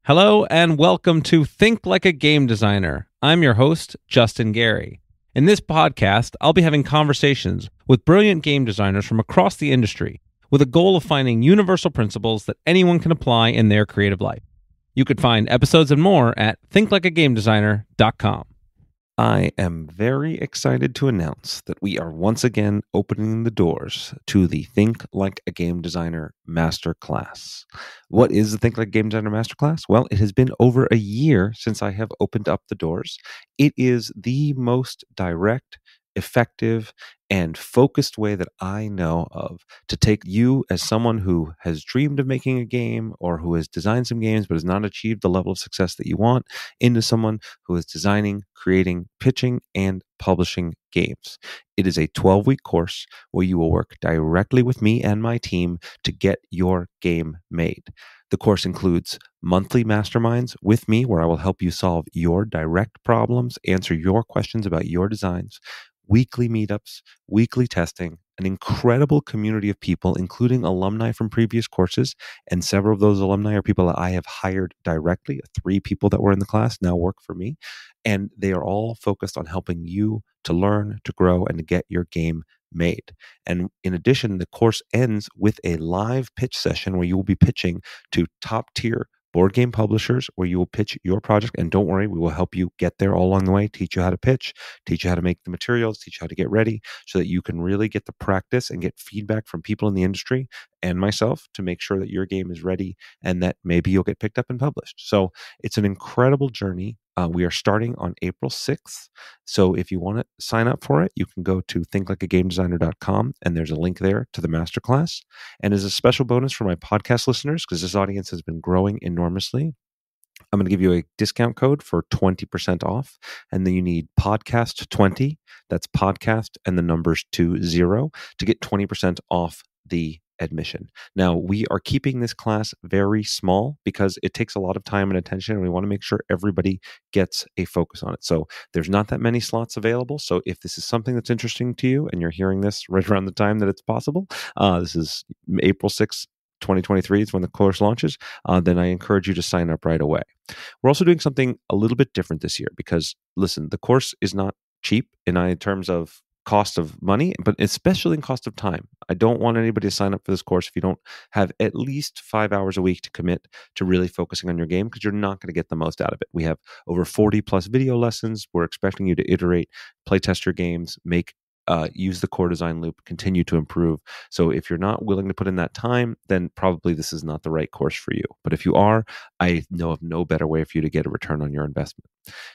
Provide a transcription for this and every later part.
Hello and welcome to Think Like a Game Designer. I'm your host, Justin Gary. In this podcast, I'll be having conversations with brilliant game designers from across the industry with a goal of finding universal principles that anyone can apply in their creative life. You could find episodes and more at thinklikeagamedesigner.com. I am very excited to announce that we are once again opening the doors to the Think Like a Game Designer Masterclass. What is the Think Like a Game Designer Masterclass? Well, it has been over a year since I have opened up the doors. It is the most direct, effective, and focused way that I know of to take you as someone who has dreamed of making a game or who has designed some games but has not achieved the level of success that you want into someone who is designing, creating, pitching, and publishing games. It is a 12-week course where you will work directly with me and my team to get your game made. The course includes monthly masterminds with me where I will help you solve your direct problems, answer your questions about your designs, weekly meetups, weekly testing, an incredible community of people, including alumni from previous courses. And several of those alumni are people that I have hired directly. 3 people that were in the class now work for me. And they are all focused on helping you to learn, to grow, and to get your game made. And in addition, the course ends with a live pitch session where you will be pitching to top tier board game publishers where you will pitch your project. And don't worry, we will help you get there all along the way, teach you how to pitch, teach you how to make the materials, teach you how to get ready so that you can really get the practice and get feedback from people in the industry and myself to make sure that your game is ready and that maybe you'll get picked up and published. So it's an incredible journey. We are starting on April 6th. So if you want to sign up for it, you can go to thinklikeagamedesigner.com and there's a link there to the masterclass. And as a special bonus for my podcast listeners, because this audience has been growing enormously, I'm going to give you a discount code for 20% off. And then you need podcast 20. That's podcast and the numbers 20 to get 20% off the admission. Now, we are keeping this class very small because it takes a lot of time and attention, and we want to make sure everybody gets a focus on it. So there's not that many slots available. So if this is something that's interesting to you and you're hearing this right around the time that it's possible, this is April 6th, 2023 is when the course launches, then I encourage you to sign up right away. We're also doing something a little bit different this year because, listen, the course is not cheap in terms of cost of money, but especially in cost of time. I don't want anybody to sign up for this course if you don't have at least 5 hours a week to commit to really focusing on your game because you're not going to get the most out of it. We have over 40 plus video lessons. We're expecting you to iterate, play test your games, use the core design loop, continue to improve. So if you're not willing to put in that time, then probably this is not the right course for you. But if you are, I know of no better way for you to get a return on your investment.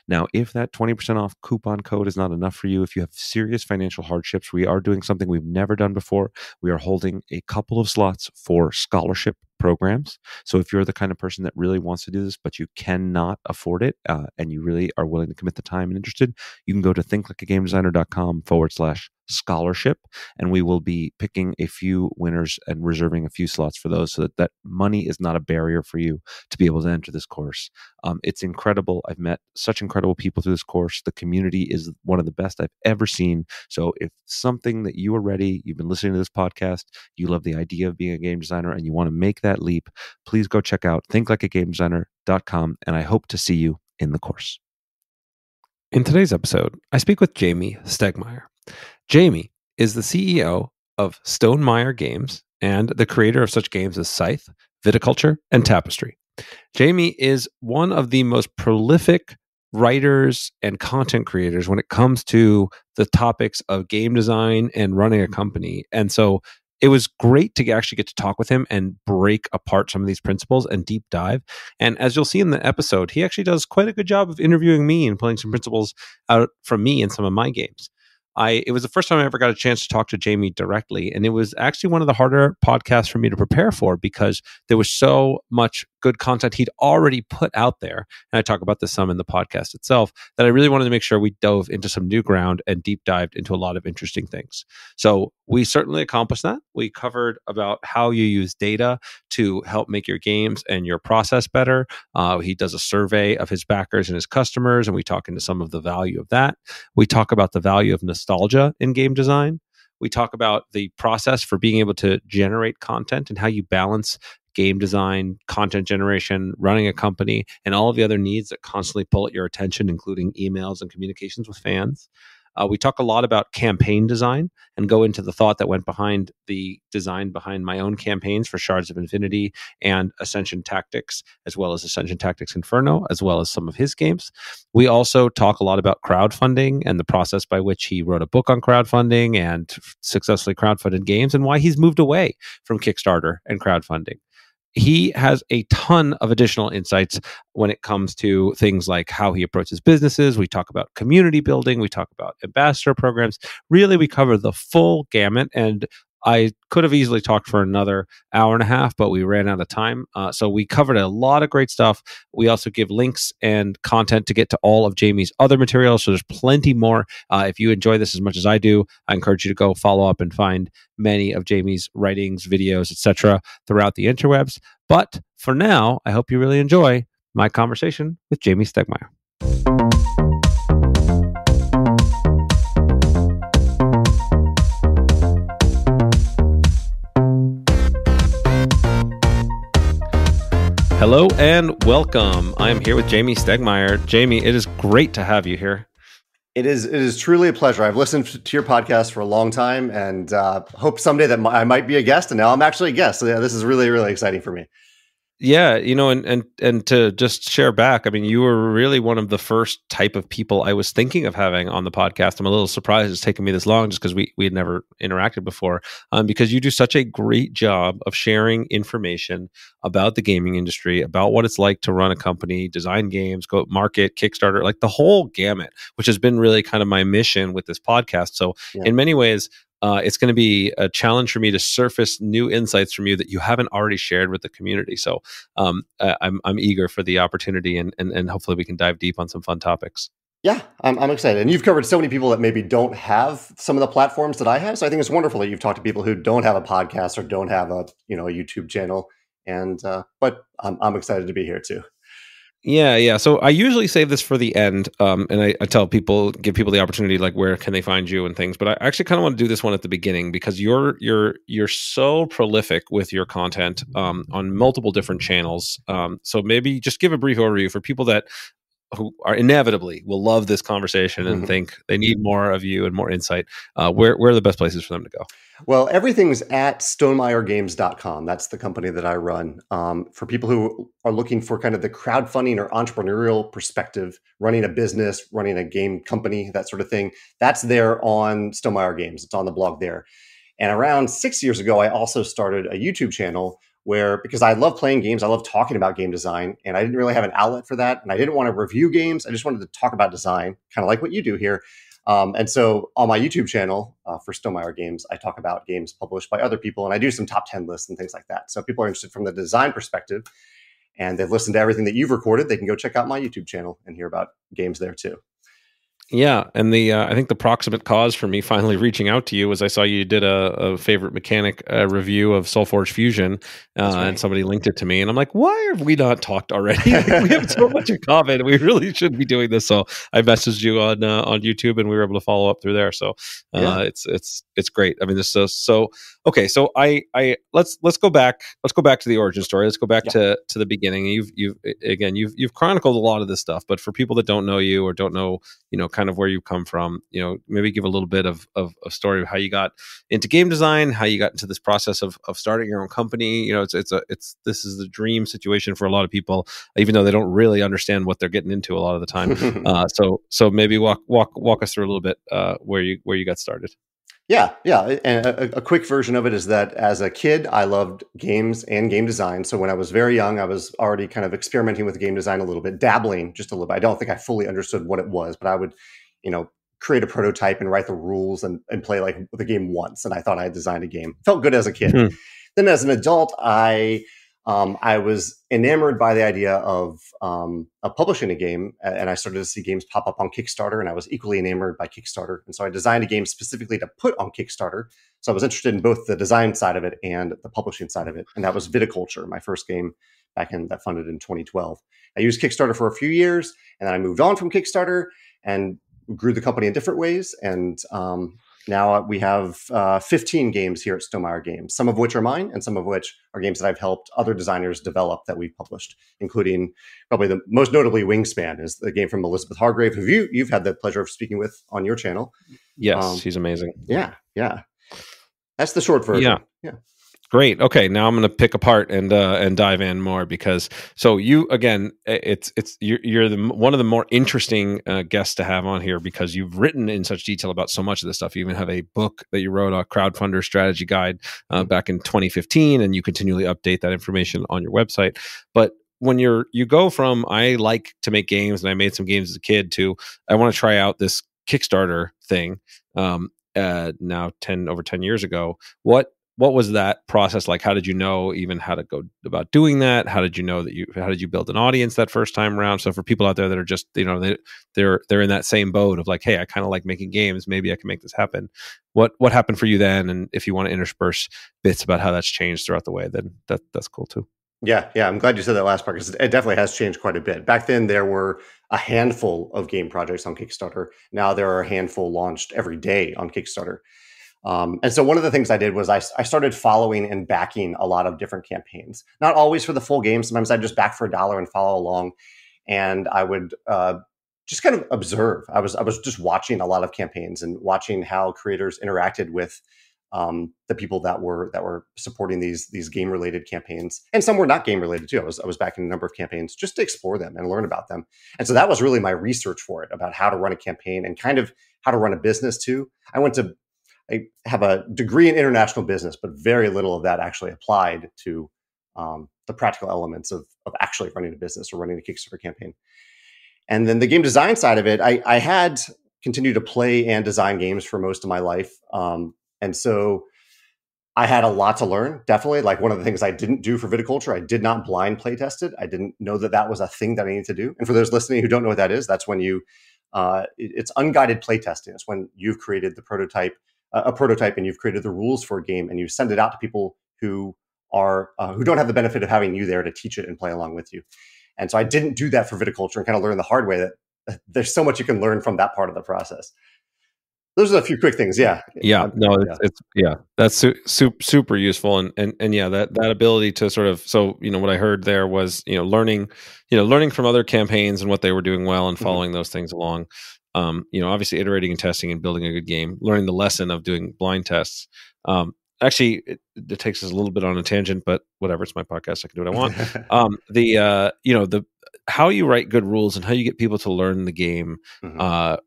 Now, if that 20% off coupon code is not enough for you, if you have serious financial hardships, we are doing something we've never done before. We are holding a couple of slots for scholarship programs. So if you're the kind of person that really wants to do this, but you cannot afford it, and you really are willing to commit the time and interested, you can go to thinklikeagamedesigner.com/scholarship, and we will be picking a few winners and reserving a few slots for those so that money is not a barrier for you to be able to enter this course. It's incredible. I've met such incredible people through this course. The community is one of the best I've ever seen. So if something that you are ready, you've been listening to this podcast, you love the idea of being a game designer and you want to make that leap, please go check out thinklikeagamedesigner.com, and I hope to see you in the course. In today's episode, I speak with Jamey Stegmaier. Jamey is the CEO of Stonemaier Games and the creator of such games as Scythe, Viticulture, and Tapestry. Jamey is one of the most prolific writers and content creators when it comes to the topics of game design and running a company. And so it was great to actually get to talk with him and break apart some of these principles and deep dive. And as you'll see in the episode, he actually does quite a good job of interviewing me and pulling some principles out from me in some of my games. It was the first time I ever got a chance to talk to Jamey directly, and it was actually one of the harder podcasts for me to prepare for because there was so much good content he'd already put out there, and I talk about this some in the podcast itself, that I really wanted to make sure we dove into some new ground and deep dived into a lot of interesting things. So we certainly accomplished that. We covered about how you use data to help make your games and your process better. He does a survey of his backers and his customers, and we talk into some of the value of that. We talk about the value of nostalgia in game design. We talk about the process for being able to generate content and how you balance game design, content generation, running a company, and all of the other needs that constantly pull at your attention, including emails and communications with fans. We talk a lot about campaign design and go into the thought that went behind the design behind my own campaigns for Shards of Infinity and Ascension Tactics, as well as Ascension Tactics Inferno, as well as some of his games. We also talk a lot about crowdfunding and the process by which he wrote a book on crowdfunding and successfully crowdfunded games, and why he's moved away from Kickstarter and crowdfunding. He has a ton of additional insights when it comes to things like how he approaches businesses. We talk about community building. We talk about ambassador programs. Really, we cover the full gamut. And I could have easily talked for another hour and a half, but we ran out of time. So we covered a lot of great stuff. We also give links and content to get to all of Jamey's other materials. So there's plenty more. If you enjoy this as much as I do, I encourage you to go follow up and find many of Jamey's writings, videos, etc. throughout the interwebs. But for now, I hope you really enjoy my conversation with Jamey Stegmaier. Hello and welcome. I am here with Jamey Stegmaier. Jamey, it is great to have you here. It is truly a pleasure. I've listened to your podcast for a long time and hope someday that I might be a guest. And now I'm actually a guest. So yeah, this is really, really exciting for me. Yeah, and to just share back, I mean, you were really one of the first type of people I was thinking of having on the podcast. I'm a little surprised it's taken me this long, just because we had never interacted before. Because you do such a great job of sharing information about the gaming industry, about what it's like to run a company, design games, go market, Kickstarter, like the whole gamut, which has been really kind of my mission with this podcast. So in many ways, it's going to be a challenge for me to surface new insights from you that you haven't already shared with the community. So I'm eager for the opportunity, and hopefully we can dive deep on some fun topics. Yeah, I'm excited. And you've covered so many people that maybe don't have some of the platforms that I have. So I think it's wonderful that you've talked to people who don't have a podcast or don't have a YouTube channel. And but I'm excited to be here too. Yeah. So I usually save this for the end, and I tell people, give people the opportunity, like where can they find you and things. But I actually kind of want to do this one at the beginning because you're so prolific with your content on multiple different channels. So maybe just give a brief overview for people who are inevitably will love this conversation and think they need more of you and more insight. Where are the best places for them to go? Well, everything's at stonemeiergames.com. That's the company that I run. For people who are looking for kind of the crowdfunding or entrepreneurial perspective, running a business, running a game company, that sort of thing, that's there on Stonemaier Games. It's on the blog there. And around 6 years ago, I also started a YouTube channel where, because I love playing games, I love talking about game design, and I didn't really have an outlet for that. And I didn't want to review games. I just wanted to talk about design, kind of like what you do here. And so on my YouTube channel for Stonemaier Games, I talk about games published by other people, and I do some top 10 lists and things like that. So if people are interested from the design perspective and they've listened to everything that you've recorded, they can go check out my YouTube channel and hear about games there too. Yeah, and I think the proximate cause for me finally reaching out to you was I saw you did a favorite mechanic review of SoulForge Fusion, right. And somebody linked it to me, and I'm like, why have we not talked already? We have so much in common. We really should be doing this. So I messaged you on YouTube, and we were able to follow up through there. So it's great. I mean, this is so okay. So I let's go back. Let's go back to the origin story. Let's go back to the beginning. You've chronicled a lot of this stuff, but for people that don't know you or don't know, kind of where you come from, maybe give a little bit of a story of how you got into game design, how you got into this process of starting your own company. This is the dream situation for a lot of people, even though they don't really understand what they're getting into a lot of the time. So maybe walk us through a little bit where you got started. Yeah. And a quick version of it is that as a kid, I loved games and game design. So when I was very young, I was already kind of experimenting with game design a little bit, dabbling just a little bit. I don't think I fully understood what it was, but I would, create a prototype and write the rules and play like the game once. And I thought I had designed a game. Felt good as a kid. Then as an adult, I was enamored by the idea of publishing a game, and I started to see games pop up on Kickstarter, and I was equally enamored by Kickstarter. And so I designed a game specifically to put on Kickstarter. So I was interested in both the design side of it and the publishing side of it. And that was Viticulture, my first game that funded in 2012. I used Kickstarter for a few years, and then I moved on from Kickstarter and grew the company in different ways. And Now we have 15 games here at Stonemaier Games, some of which are mine and some of which are games that I've helped other designers develop that we've published, including probably the most notably Wingspan is the game from Elizabeth Hargrave, who you've had the pleasure of speaking with on your channel. Yes, she's amazing. Yeah. That's the short version. Yeah. Great. Okay, now I'm going to pick apart and dive in more because you again, you're one of the more interesting guests to have on here because you've written in such detail about so much of this stuff. You even have a book that you wrote, a crowdfunder strategy guide back in 2015, and you continually update that information on your website. But when you go from I like to make games and I made some games as a kid to I want to try out this Kickstarter thing now over 10 years ago, what was that process like? How did you know even how to go about doing that? How did you know how did you build an audience that first time around? So for people out there that are just, they're in that same boat of like, hey, I kind of like making games. Maybe I can make this happen. What happened for you then? And if you want to intersperse bits about how that's changed throughout the way, then that's cool too. Yeah. I'm glad you said that last part because it definitely has changed quite a bit. Back then, there were a handful of game projects on Kickstarter. Now there are a handful launched every day on Kickstarter. And so one of the things I did was I started following and backing a lot of different campaigns, not always for the full game. Sometimes I'd just back for $1 and follow along. And I would just kind of observe. I was just watching a lot of campaigns and watching how creators interacted with the people that were supporting these game related campaigns, and some were not game related too. I was backing a number of campaigns just to explore them and learn about them. And so that was really my research for it, about how to run a campaign and kind of how to run a business too. I have a degree in international business, but very little of that actually applied to the practical elements of actually running a business or running a Kickstarter campaign. And then the game design side of it, I had continued to play and design games for most of my life. And so I had a lot to learn, definitely. Like one of the things I didn't do for viticulture, I did not blind play test it. I didn't know that was a thing that I needed to do. And for those listening who don't know what that is, that's when it's unguided play testing. It's when you've created the prototype, a prototype, and you've created the rules for a game, and you send it out to people who don't have the benefit of having you there to teach it and play along with you. And so I didn't do that for viticulture and kind of learned the hard way that there's so much you can learn from that part of the process. Those are a few quick things. Yeah. That's super useful. And yeah, that ability to sort of, what I heard there was, learning from other campaigns and what they were doing well and following those things along. Obviously iterating and testing and building a good game, learning the lesson of doing blind tests. Actually, it takes us a little bit on a tangent, but whatever, it's my podcast. I can do what I want. How you write good rules and how you get people to learn the game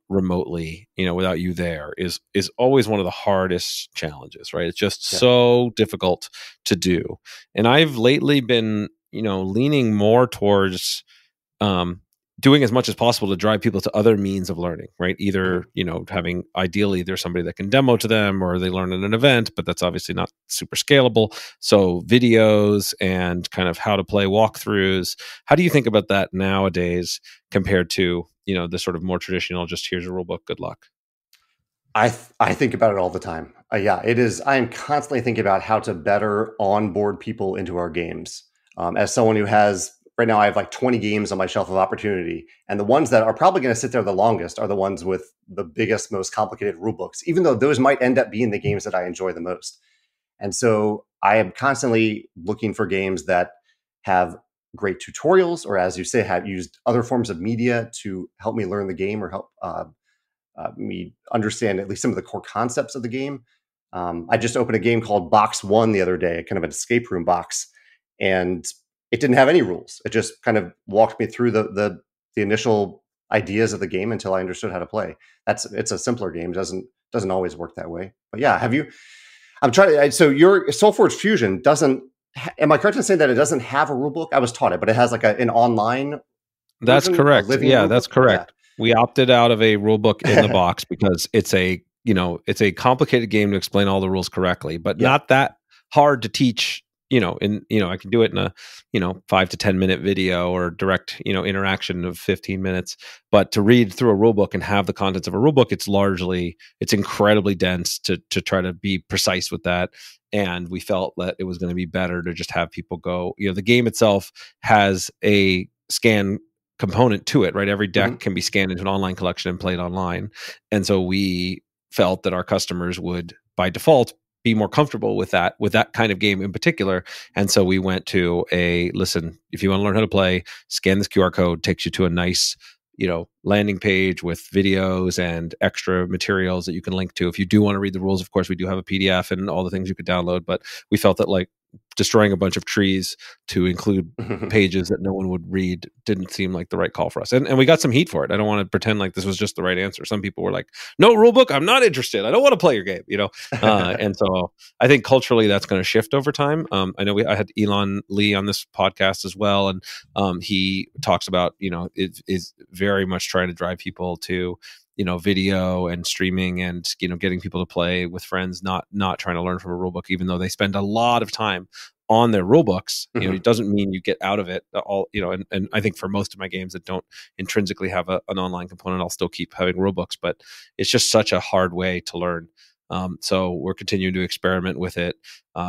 remotely, without you there is always one of the hardest challenges, right? It's just so difficult to do. And I've lately been, leaning more towards doing as much as possible to drive people to other means of learning, right? Either, having ideally there's somebody that can demo to them or they learn at an event, but that's obviously not super scalable. So videos and kind of how to play walkthroughs. How do you think about that nowadays compared to, the sort of more traditional, just here's a rule book, good luck? I think about it all the time. It is. I am constantly thinking about how to better onboard people into our games. As someone who has, right now I have like 20 games on my shelf of opportunity, and the ones that are probably going to sit there the longest are the ones with the biggest, most complicated rule books, even though those might end up being the games that I enjoy the most. And so I am constantly looking for games that have great tutorials, or as you say, have used other forms of media to help me learn the game or help me understand at least some of the core concepts of the game. I just opened a game called Box One the other day, kind of an escape room box, and it didn't have any rules. It just kind of walked me through the initial ideas of the game until I understood how to play. It's a simpler game. Doesn't always work that way. But yeah, so your SoulForge Fusion doesn't, am I correct in saying that it doesn't have a rule book? I was taught it, but it has like an online That's version, correct. Yeah, that's correct. Yeah. We opted out of a rule book in the box because it's a complicated game to explain all the rules correctly, but not that hard to teach. I can do it in a 5 to 10 minute video or direct interaction of 15 minutes. But to read through a rule book and have the contents of a rule book, it's incredibly dense to try to be precise with that. And we felt that it was going to be better to just have people go. The game itself has a scan component to it, right? Every deck can be scanned into an online collection and played online. And so we felt that our customers would by default be more comfortable with that kind of game in particular. And so we went to listen, if you want to learn how to play, scan this QR code, takes you to a nice, landing page with videos and extra materials that you can link to. If you do want to read the rules, of course, we do have a PDF and all the things you could download, but we felt that like destroying a bunch of trees to include pages that no one would read didn't seem like the right call for us. And we got some heat for it. I don't want to pretend like this was just the right answer. Some people were like, no rule book, I'm not interested. I don't want to play your game, And so I think culturally that's going to shift over time. I know I had Elon Lee on this podcast as well. And he talks about, it is very much trying to drive people to video and streaming and getting people to play with friends, not trying to learn from a rule book, even though they spend a lot of time on their rule books. It doesn't mean you get out of it all. And I think for most of my games that don't intrinsically have an online component, I'll still keep having rule books, but it's just such a hard way to learn. So we're continuing to experiment with it.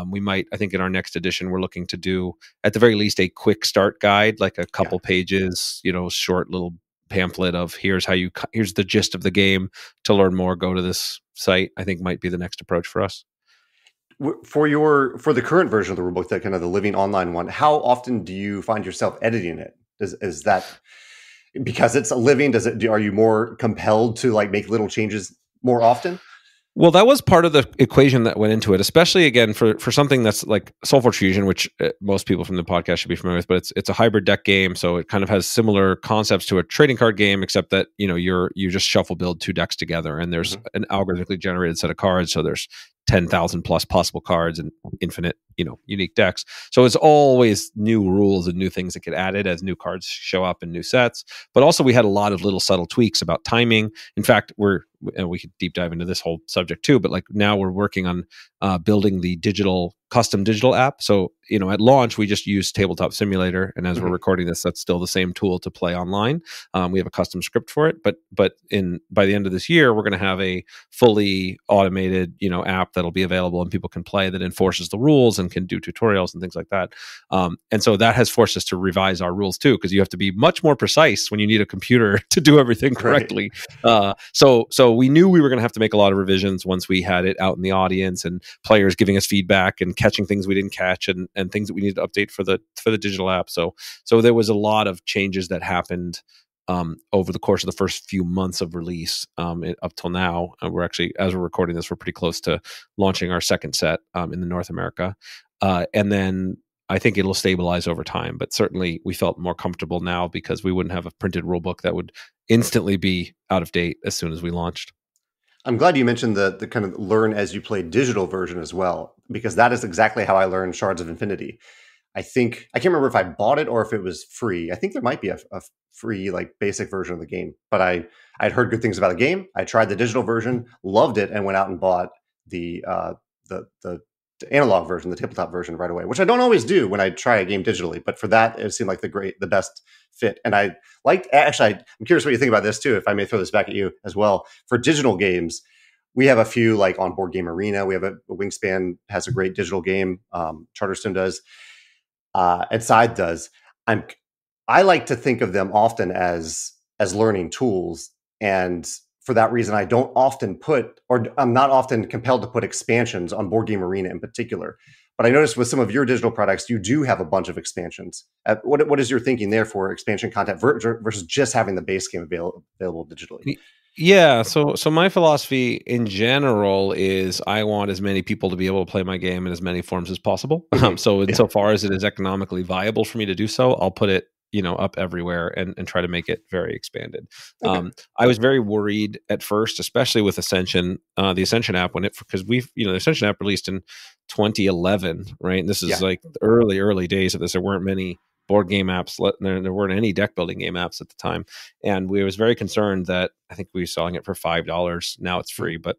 We might, I think in our next edition, we're looking to do at the very least a quick start guide, like a couple pages, short little pamphlet of here's the gist of the game. To learn more, go to this site. I think might be the next approach for us. For the current version of the rulebook, that kind of the living online one, how often do you find yourself editing it? Is that because it's a living? Are you more compelled to like make little changes more often? Well, that was part of the equation that went into it, especially again for something that's like Soulforge Fusion, which most people from the podcast should be familiar with. But it's a hybrid deck game, so it kind of has similar concepts to a trading card game, except that you just shuffle build two decks together, and there's an algorithmically generated set of cards. So there's 10,000 plus possible cards and infinite, unique decks. So it's always new rules and new things that get added as new cards show up in new sets. But also we had a lot of little subtle tweaks about timing. In fact, we could deep dive into this whole subject too, but like now we're working on building the custom digital app. So, at launch, we just used Tabletop Simulator. And as we're recording this, that's still the same tool to play online. We have a custom script for it, but by the end of this year, we're going to have a fully automated, app that'll be available and people can play that enforces the rules and can do tutorials and things like that. And so that has forced us to revise our rules too, because you have to be much more precise when you need a computer to do everything correctly. Right. So we knew we were going to have to make a lot of revisions once we had it out in the audience and players giving us feedback and catching things we didn't catch and things that we needed to update for the digital app. So there was a lot of changes that happened over the course of the first few months of release up till now. We're actually, as we're recording this, we're pretty close to launching our second set in the North America. And then I think it'll stabilize over time, but certainly we felt more comfortable now because we wouldn't have a printed rule book that would instantly be out of date as soon as we launched. I'm glad you mentioned the kind of learn as you play digital version as well, because that is exactly how I learned Shards of Infinity. I can't remember if I bought it or if it was free. I think there might be a free like basic version of the game, but I'd heard good things about the game. I tried the digital version, loved it, and went out and bought the analog version, the tabletop version right away, which I don't always do when I try a game digitally. But for that, it seemed like the best fit. And I'm curious what you think about this too, if I may throw this back at you as well. For digital games, we have a few like on Board Game Arena. We have a Wingspan has a great digital game. Charterstone does. And Scythe does. I like to think of them often as learning tools, and for that reason, I don't often I'm not often compelled to put expansions on Board Game Arena in particular. But I noticed with some of your digital products, you do have a bunch of expansions. What is your thinking there for expansion content versus just having the base game available digitally? Yeah, so my philosophy in general is I want as many people to be able to play my game in as many forms as possible. So insofar as it is economically viable for me to do so, I'll put it up everywhere and try to make it very expanded. Okay. I was very worried at first, especially with Ascension, the Ascension app because the Ascension app released in 2011, right? And this is like the early days of this. There weren't many board game apps. There weren't any deck building game apps at the time. And we was very concerned that I think we were selling it for $5. Now it's free, but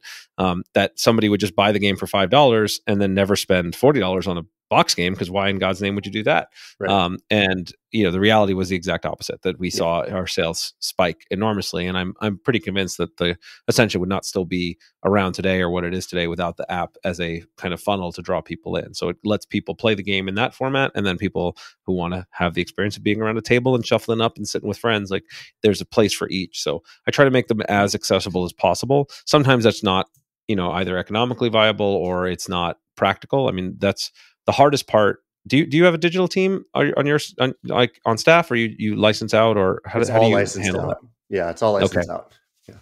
that somebody would just buy the game for $5 and then never spend $40 on a box game, because why in God's name would you do that? Right. And the reality was the exact opposite, that we saw our sales spike enormously. And I'm pretty convinced that the Ascension would not still be around today or what it is today without the app as a kind of funnel to draw people in. So it lets people play the game in that format, and then people who want to have the experience of being around a table and shuffling up and sitting with friends, like there's a place for each. So I try to make them as accessible as possible. Sometimes that's not, either economically viable or it's not practical. I mean, that's the hardest part. Do you have a digital team on staff, or you license out, or how do you handle that? Yeah, it's all licensed out. Yeah.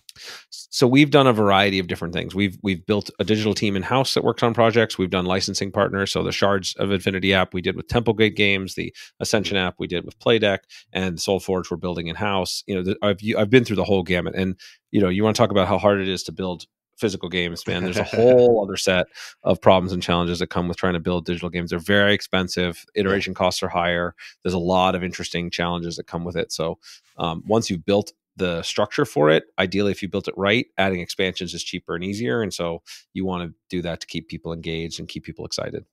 So we've done a variety of different things. We've built a digital team in house that works on projects. We've done licensing partners. So the Shards of Infinity app we did with Templegate Games, the Ascension app we did with Playdeck, and Soulforge we're building in house. I've been through the whole gamut, and you want to talk about how hard it is to build physical games, man. There's a whole other set of problems and challenges that come with trying to build digital games. They're very expensive. Iteration costs are higher. There's a lot of interesting challenges that come with it. So once you've built the structure for it, ideally, if you built it right, adding expansions is cheaper and easier. And so you want to do that to keep people engaged and keep people excited.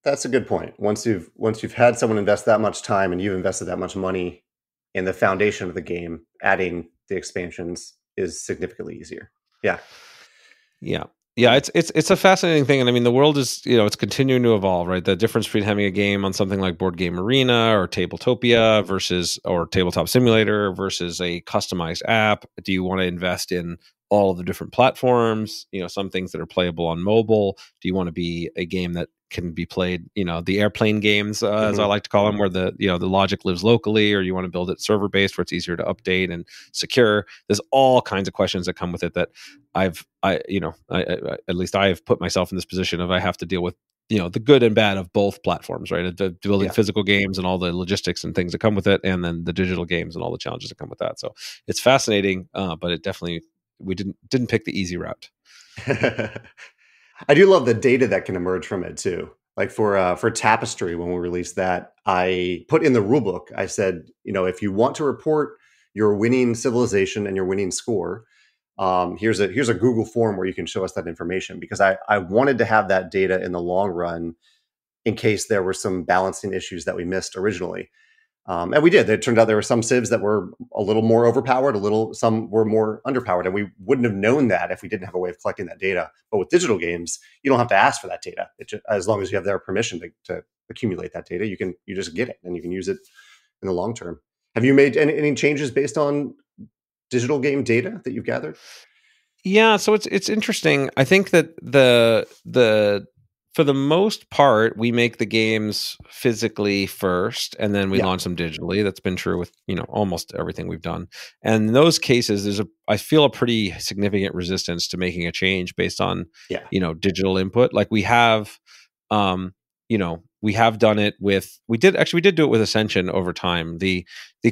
That's a good point. Once you've had someone invest that much time and you've invested that much money in the foundation of the game, adding the expansions is significantly easier. Yeah. Yeah, it's a fascinating thing, and I mean the world is it's continuing to evolve, right? The difference between having a game on something like Board Game Arena or Tabletopia or Tabletop Simulator versus a customized app. Do you want to invest in all of the different platforms? Some things that are playable on mobile. Do you want to be a game that can be played, the airplane games, as I like to call them, where the logic lives locally, or you want to build it server based where it's easier to update and secure? There's all kinds of questions that come with it that at least I've put myself in this position of I have to deal with, the good and bad of both platforms, right? Building physical games and all the logistics and things that come with it, and then the digital games and all the challenges that come with that. So it's fascinating, but it definitely, we didn't pick the easy route. I do love the data that can emerge from it too. Like for Tapestry, when we released that, I put in the rulebook, I said, if you want to report your winning civilization and your winning score, here's a Google form where you can show us that information, because I wanted to have that data in the long run in case there were some balancing issues that we missed originally. And we did. It turned out there were some civs that were a little more overpowered, some were more underpowered. And we wouldn't have known that if we didn't have a way of collecting that data. But with digital games, you don't have to ask for that data. As long as you have their permission to accumulate that data, you just get it and you can use it in the long term. Have you made any changes based on digital game data that you've gathered? Yeah, so it's interesting. I think that the for the most part, we make the games physically first, and then we launch them digitally. That's been true with almost everything we've done. And in those cases, I feel a pretty significant resistance to making a change based on digital input. Like we have, we have done it with. We did do it with Ascension over time. The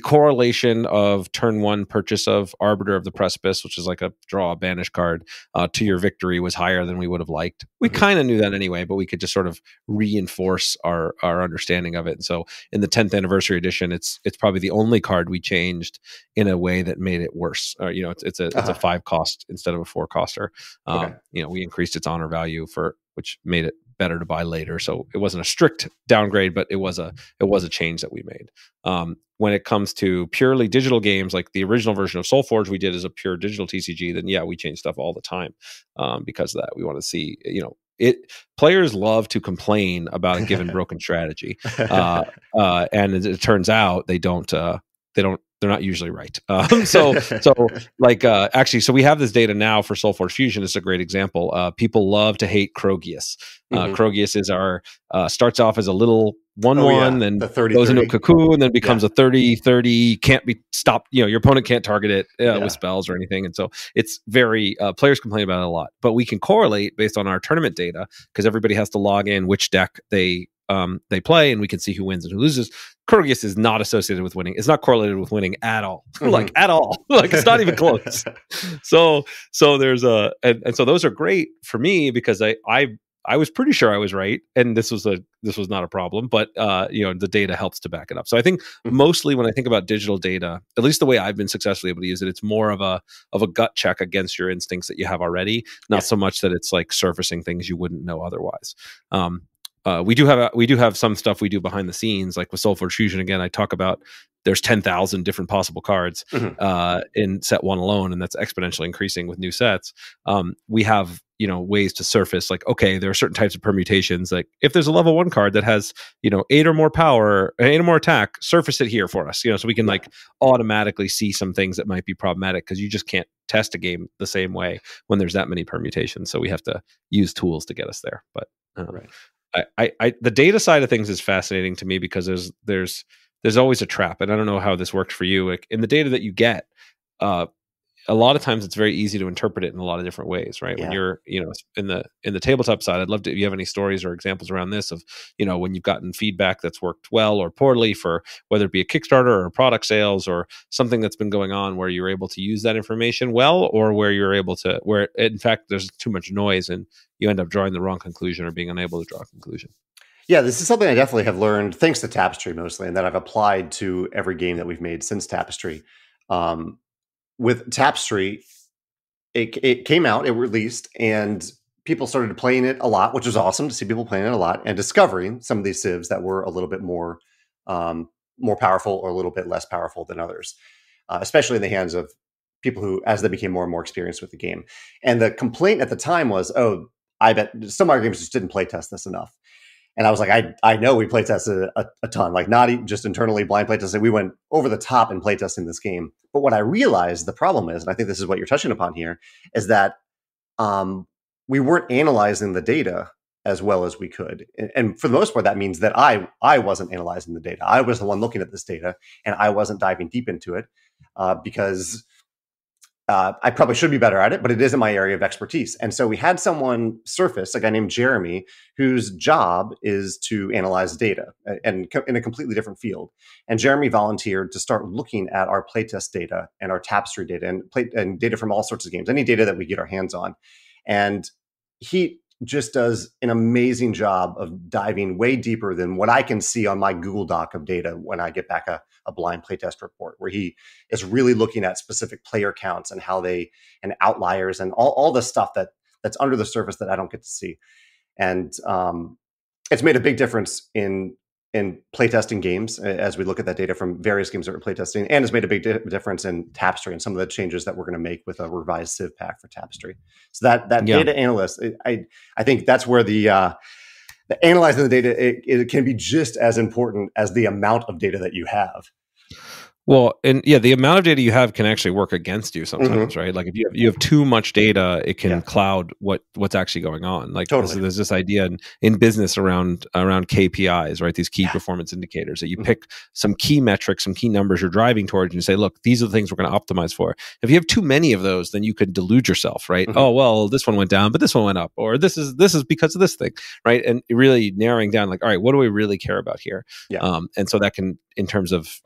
correlation of turn one purchase of Arbiter of the Precipice, which is like a draw a banish card, to your victory was higher than we would have liked. We kind of knew that anyway, but we could just sort of reinforce our understanding of it. And so in the 10th anniversary edition, it's probably the only card we changed in a way that made it worse. It's a 5 cost instead of a 4 coster. We increased its honor value which made it better to buy later. So it wasn't a strict downgrade, but it was a change that we made. When it comes to purely digital games, like the original version of Soulforge we did as a pure digital TCG, then we change stuff all the time because of that. We want to see, players love to complain about a given broken strategy. And it turns out they're not usually right. So we have this data now for Soulforge Fusion. It's a great example. People love to hate Krogius. Krogius is our starts off as a little 1/1, then goes into a cocoon, then becomes a 30/30. Can't be stopped. Your opponent can't target it with spells or anything. And so it's very players complain about it a lot. But we can correlate based on our tournament data, because everybody has to log in which deck they play, and we can see who wins and who loses. Krogius is not associated with winning. It's not correlated with winning at all. At all. It's not even close. So there's and so those are great for me because I was pretty sure I was right, and this was not a problem. But the data helps to back it up. So I think mostly when I think about digital data, at least the way I've been successfully able to use it, it's more of a gut check against your instincts that you have already, not so much that it's like surfacing things you wouldn't know otherwise. we do have some stuff we do behind the scenes, like with Soulforge Fusion. Again, I talk about there's 10,000 different possible cards in set one alone, and that's exponentially increasing with new sets. We have ways to surface, like, okay, there are certain types of permutations. Like if there's a level 1 card that has 8 or more power, 8 or more attack, surface it here for us. So we can like automatically see some things that might be problematic, because you just can't test a game the same way when there's that many permutations. So we have to use tools to get us there. But I the data side of things is fascinating to me, because there's always a trap, and I don't know how this worked for you. Like in the data that you get, a lot of times it's very easy to interpret it in a lot of different ways, right? When you're in the tabletop side, I'd love to, if you have any stories or examples around this of when you've gotten feedback that's worked well or poorly, for whether it be a Kickstarter or a product sales or something that's been going on, where you're able to use that information well, or where you're able to, where in fact there's too much noise and you end up drawing the wrong conclusion or being unable to draw a conclusion. Yeah, this is something I definitely have learned thanks to Tapestry mostly, and that I've applied to every game that we've made since Tapestry. With Tapestry, it came out, it released, and people started playing it a lot, which was awesome to see people playing it a lot and discovering some of these civs that were a little bit more powerful or a little bit less powerful than others, especially in the hands of people who, as they became more and more experienced with the game. And the complaint at the time was, oh, I bet Stonemaier Games just didn't play test this enough. And I was like, I know we playtested a ton, like not just internally blind playtesting. We went over the top in playtesting this game. But what I realized the problem is, and I think this is what you're touching upon here, is that we weren't analyzing the data as well as we could. And for the most part, that means that I wasn't analyzing the data. I was the one looking at this data, and I wasn't diving deep into it because I probably should be better at it, but it isn't my area of expertise. And so we had someone surface, a guy named Jeremy, whose job is to analyze data and in a completely different field. And Jeremy volunteered to start looking at our playtest data and our Tapestry data and data from all sorts of games, any data that we get our hands on. And he just does an amazing job of diving way deeper than what I can see on my Google Doc of data when I get back a blind playtest report, where he is really looking at specific player counts and how and outliers and all the stuff that's under the surface that I don't get to see. And it's made a big difference in playtesting games as we look at that data from various games that we're playtesting, and it's made a big difference in Tapestry and some of the changes that we're going to make with a revised Civ pack for Tapestry. So that data analyst, I think that's where the analyzing the data, it can be just as important as the amount of data that you have. Well, and the amount of data you have can actually work against you sometimes, right? Like if you have too much data, it can cloud what's actually going on. Like there's this idea in business around KPIs, right? These key performance indicators, that you pick some key metrics, some key numbers you're driving towards, and you say, look, these are the things we're going to optimize for. If you have too many of those, then you could delude yourself, right? Oh, well, this one went down, but this one went up, or this is because of this thing, right? And really narrowing down, like, all right, what do we really care about here? And so that can, in terms of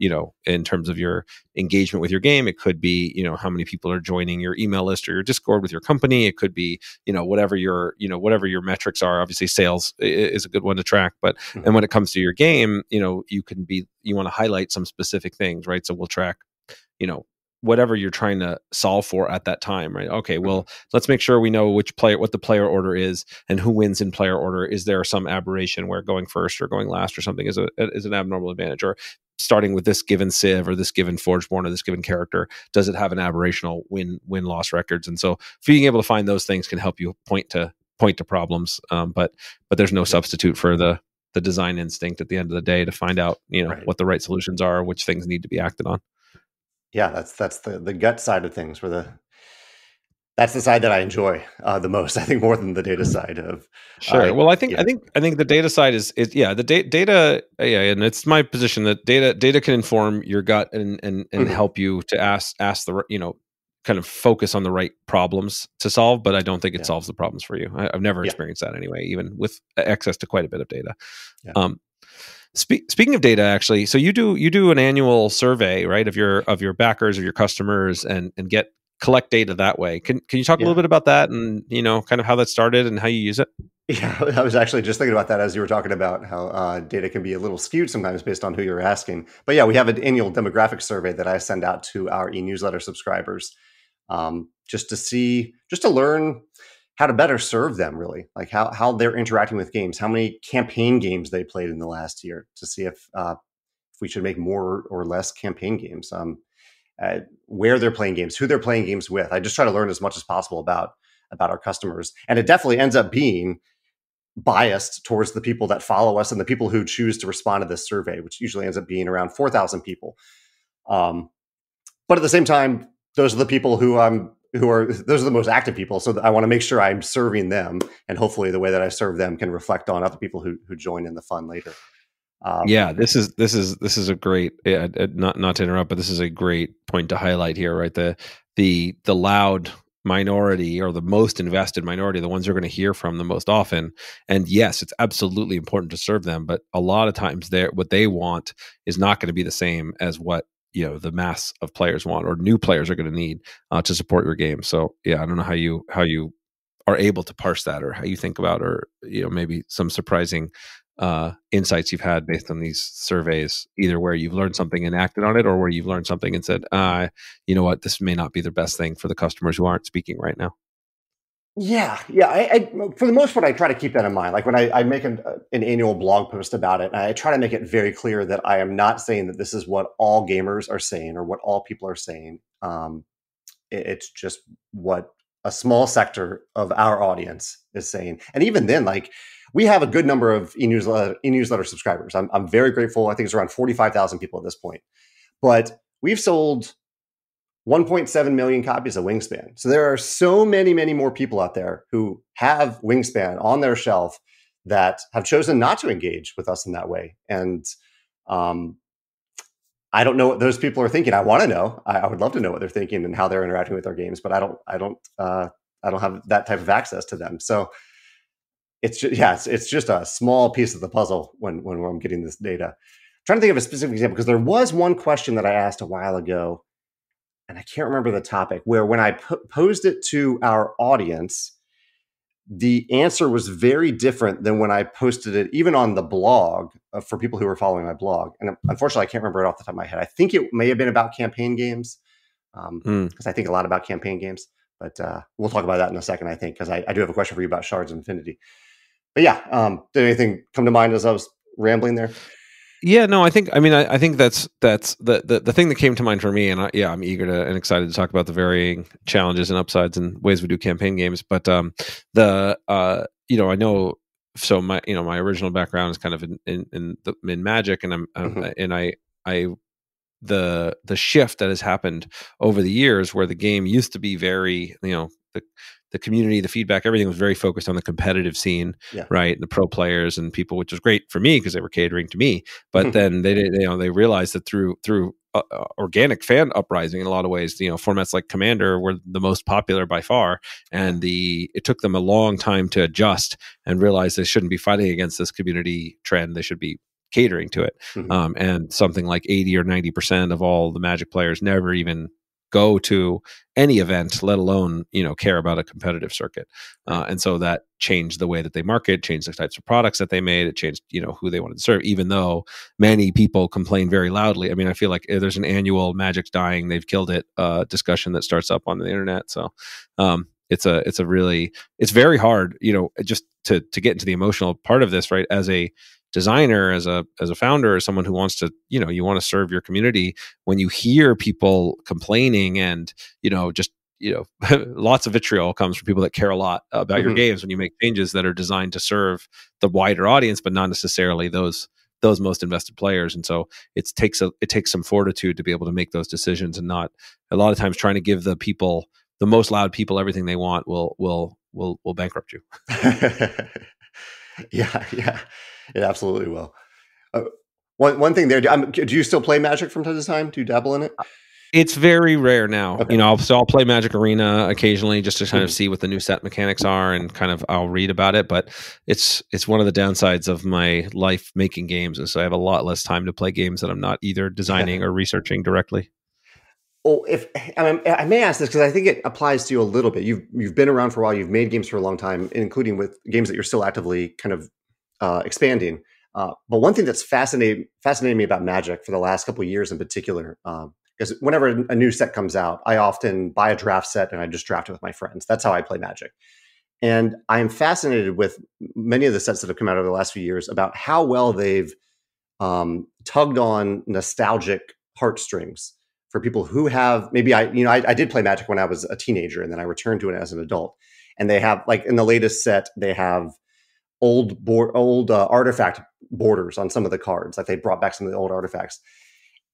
your engagement with your game, it could be, how many people are joining your email list or your Discord with your company. It could be, whatever your metrics are. Obviously sales is a good one to track, but and when it comes to your game, you want to highlight some specific things, right? So we'll track, whatever you're trying to solve for at that time, right? Okay, well, let's make sure we know what the player order is and who wins in player order. Is there some aberration where going first or going last or something is an abnormal advantage? Or starting with this given Civ or this given Forgeborn or this given character, does it have an aberrational win-loss records? And so being able to find those things can help you point to problems. But there's no substitute for the design instinct at the end of the day to find out, what the right solutions are, which things need to be acted on. Yeah, that's the gut side of things, that's the side that I enjoy the most. I think more than the data side of. Sure. Well, I think the data side is the data. Yeah, and it's my position that data can inform your gut and help you to ask the kind of focus on the right problems to solve. But I don't think it solves the problems for you. I've never experienced that anyway, even with access to quite a bit of data. Yeah. Speaking of data, actually, so you do an annual survey, right, of your backers, of your customers, and collect data that way. Can you talk a little bit about that and kind of how that started and how you use it? Yeah, I was actually just thinking about that as you were talking about how data can be a little skewed sometimes based on who you're asking. But yeah, we have an annual demographic survey that I send out to our e-newsletter subscribers, just to learn how to better serve them, really, like how they're interacting with games, how many campaign games they played in the last year, to see if we should make more or less campaign games, where they're playing games, who they're playing games with. I just try to learn as much as possible about our customers, and it definitely ends up being biased towards the people that follow us and the people who choose to respond to this survey, which usually ends up being around 4,000 people. But at the same time, those are the people those are the most active people. So I want to make sure I'm serving them, and hopefully the way that I serve them can reflect on other people who join in the fun later. This is a great, not to interrupt, but this is a great point to highlight here, right? The loud minority, or the most invested minority, the ones you're going to hear from the most often. And yes, it's absolutely important to serve them, but a lot of times what they want is not going to be the same as what the mass of players want, or new players are going to need to support your game. So yeah, I don't know how you are able to parse that, or how you think about, or maybe some surprising insights you've had based on these surveys, either where you've learned something and acted on it, or where you've learned something and said, you know what, this may not be the best thing for the customers who aren't speaking right now. Yeah. I for the most part, I try to keep that in mind. Like when I make an annual blog post about it, I try to make it very clear that I am not saying that this is what all gamers are saying or what all people are saying. It's just what a small sector of our audience is saying. And even then, like, we have a good number of e-newsletter subscribers. I'm very grateful. I think it's around 45,000 people at this point. But we've sold 1.7 million copies of Wingspan. So there are so many, many more people out there who have Wingspan on their shelf that have chosen not to engage with us in that way. And I don't know what those people are thinking. I want to know. I would love to know what they're thinking and how they're interacting with our games, but I don't have that type of access to them. So it's just a small piece of the puzzle when I'm getting this data. I'm trying to think of a specific example, because there was one question that I asked a while ago, and I can't remember the topic, where when I posed it to our audience, the answer was very different than when I posted it, even on the blog, for people who were following my blog. And unfortunately, I can't remember it off the top of my head. I think it may have been about campaign games, because I think a lot about campaign games. But we'll talk about that in a second, I think, because I do have a question for you about Shards of Infinity. But yeah, did anything come to mind as I was rambling there? Yeah, no, I think that's the thing that came to mind for me, and I'm eager to and excited to talk about the varying challenges and upsides and ways we do campaign games. But I know, so my original background is kind of in Magic, and the shift that has happened over the years, where the game used to be very, the community, the feedback, everything was very focused on the competitive scene, right? And the pro players and people, which was great for me because they were catering to me. But then they realized that through organic fan uprising, in a lot of ways, formats like Commander were the most popular by far, and it took them a long time to adjust and realize they shouldn't be fighting against this community trend. They should be catering to it. And something like 80 or 90% of all the Magic players never even go to any event, let alone care about a competitive circuit. And so that changed the way that they market, changed the types of products that they made. It changed who they wanted to serve, even though many people complain very loudly. I mean, I feel like there's an annual Magic's dying, they've killed it discussion that starts up on the internet. So it's very hard, just to get into the emotional part of this, right? As a designer, as a founder, as someone who wants to, you want to serve your community, when you hear people complaining and, lots of vitriol comes from people that care a lot about your games when you make changes that are designed to serve the wider audience, but not necessarily those most invested players. And so it takes some fortitude to be able to make those decisions, and not a lot of times trying to give the most loud people everything they want will bankrupt you. Yeah, it absolutely will. One thing there, do you still play Magic from time to time? Do you dabble in it? It's very rare now. Okay. I'll play Magic Arena occasionally just to kind of see what the new set mechanics are, and kind of I'll read about it. But it's one of the downsides of my life making games is I have a lot less time to play games that I'm not either designing or researching directly. Well, I may ask this because I think it applies to you a little bit. You've been around for a while. You've made games for a long time, including with games that you're still actively kind of expanding. But one thing that's fascinating me about Magic for the last couple of years in particular, because whenever a new set comes out, I often buy a draft set and I just draft it with my friends. That's how I play Magic. And I'm fascinated with many of the sets that have come out over the last few years about how well they've tugged on nostalgic heartstrings for people who have maybe I did play Magic when I was a teenager, and then I returned to it as an adult. And they have, like in the latest set, they have old artifact borders on some of the cards. Like they brought back some of the old artifacts.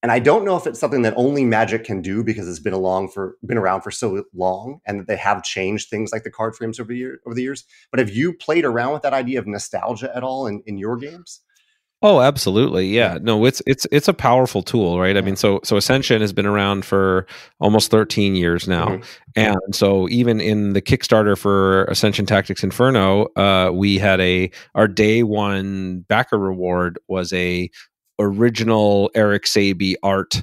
And I don't know if it's something that only Magic can do because it's been around for so long, and that they have changed things like the card frames over the years. But have you played around with that idea of nostalgia at all in your games? Oh, absolutely. Yeah. No, it's a powerful tool, right? I mean, so Ascension has been around for almost 13 years now. Mm-hmm. And so even in the Kickstarter for Ascension Tactics Inferno, we had our day one backer reward was a original Eric Sabe art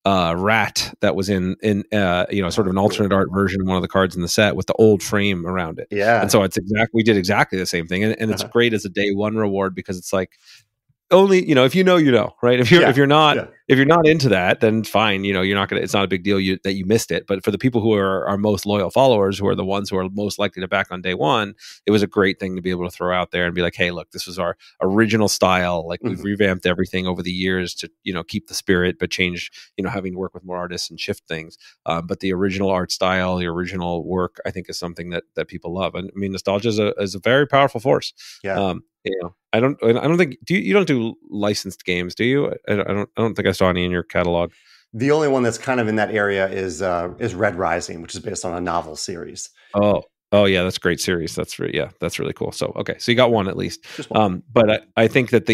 rat that was in sort of an alternate art version of one of the cards in the set with the old frame around it. Yeah. And so we did exactly the same thing. And it's great as a day one reward because it's like, only, if you know, right? If you're not into that, then fine. You're not gonna. It's not a big deal that you missed it. But for the people who are our most loyal followers, who are the ones who are most likely to back on day one, it was a great thing to be able to throw out there and be like, hey, look, this was our original style. Like we've revamped everything over the years to keep the spirit, but change having to work with more artists and shift things. But the original art style, the original work, I think is something that people love. And I mean, nostalgia is a very powerful force. Yeah. I don't think you don't do licensed games, do you? I don't think I saw any in your catalog. The only one that's kind of in that area is Red Rising, which is based on a novel series. Oh yeah, that's a great series. That's really cool. So okay, so you got one at least. Just one. But I think that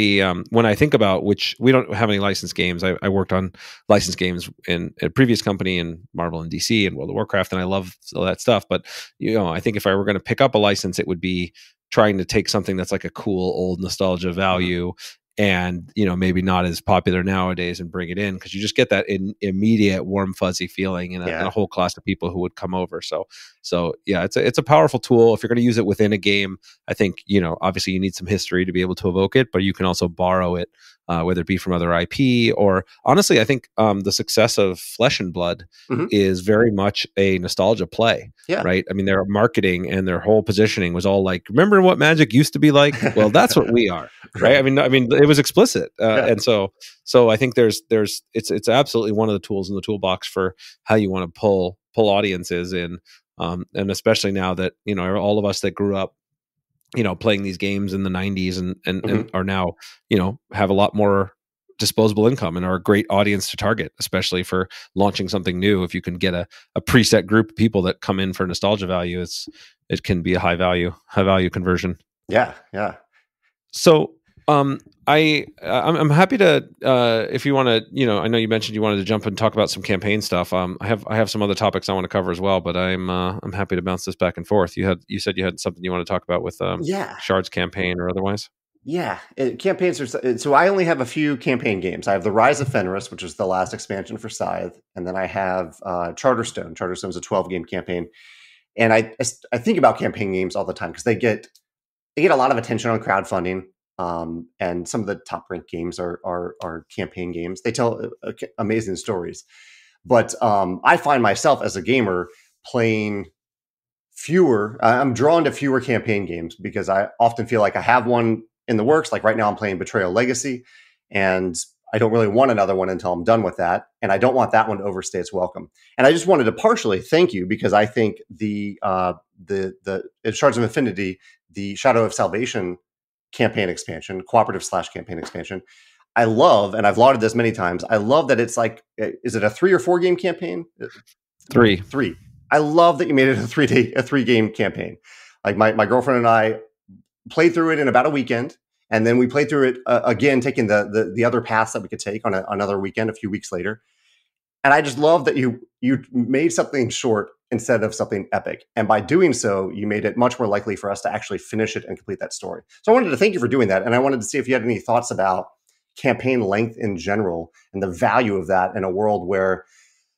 when I think about which we don't have any licensed games. I worked on licensed games in a previous company in Marvel and DC and World of Warcraft, and I love all that stuff. But I think if I were going to pick up a license, it would be trying to take something that's like a cool old nostalgia value and maybe not as popular nowadays and bring it in, because you just get that immediate warm fuzzy feeling in a whole class of people who would come over. So yeah, it's a powerful tool if you're going to use it within a game. I think obviously you need some history to be able to evoke it, but you can also borrow it, whether it be from other IP or honestly, I think the success of Flesh and Blood is very much a nostalgia play. Yeah. Right. I mean, their marketing and their whole positioning was all like, remember what Magic used to be like? Well, that's what we are. Right. I mean, it was explicit. And so I think it's absolutely one of the tools in the toolbox for how you want to pull audiences in. And especially now that, all of us that grew up, playing these games in the 90s and are now, have a lot more disposable income and are a great audience to target, especially for launching something new. If you can get a preset group of people that come in for nostalgia value, it can be a high value conversion. Yeah. So I'm happy to if you want to, I know you mentioned you wanted to jump and talk about some campaign stuff. I have some other topics I want to cover as well, but I'm happy to bounce this back and forth. You said you had something you want to talk about with Shard's campaign or otherwise. Yeah, campaigns are so. I only have a few campaign games. I have the Rise of Fenris, which is the last expansion for Scythe, and then I have Charterstone. Charterstone's a 12-game campaign, and I think about campaign games all the time because they get a lot of attention on crowdfunding. And some of the top ranked games are campaign games. They tell amazing stories, but I find myself as a gamer playing fewer. I'm drawn to fewer campaign games because I often feel like I have one in the works. Like right now I'm playing Betrayal Legacy, and I don't really want another one until I'm done with that. And I don't want that one to overstay its welcome. And I just wanted to partially thank you because I think the Shards of Infinity, the Shadow of Salvation campaign expansion, cooperative / campaign expansion, I love, and I've lauded this many times. I love that it's like, is it a 3 or 4 game campaign? 3. I love that you made it a 3-game campaign. Like my girlfriend and I played through it in about a weekend, and then we played through it again, taking the other paths that we could take on another weekend a few weeks later. And I just love that you made something short instead of something epic. And by doing so, you made it much more likely for us to actually finish it and complete that story. So I wanted to thank you for doing that. And I wanted to see if you had any thoughts about campaign length in general and the value of that in a world where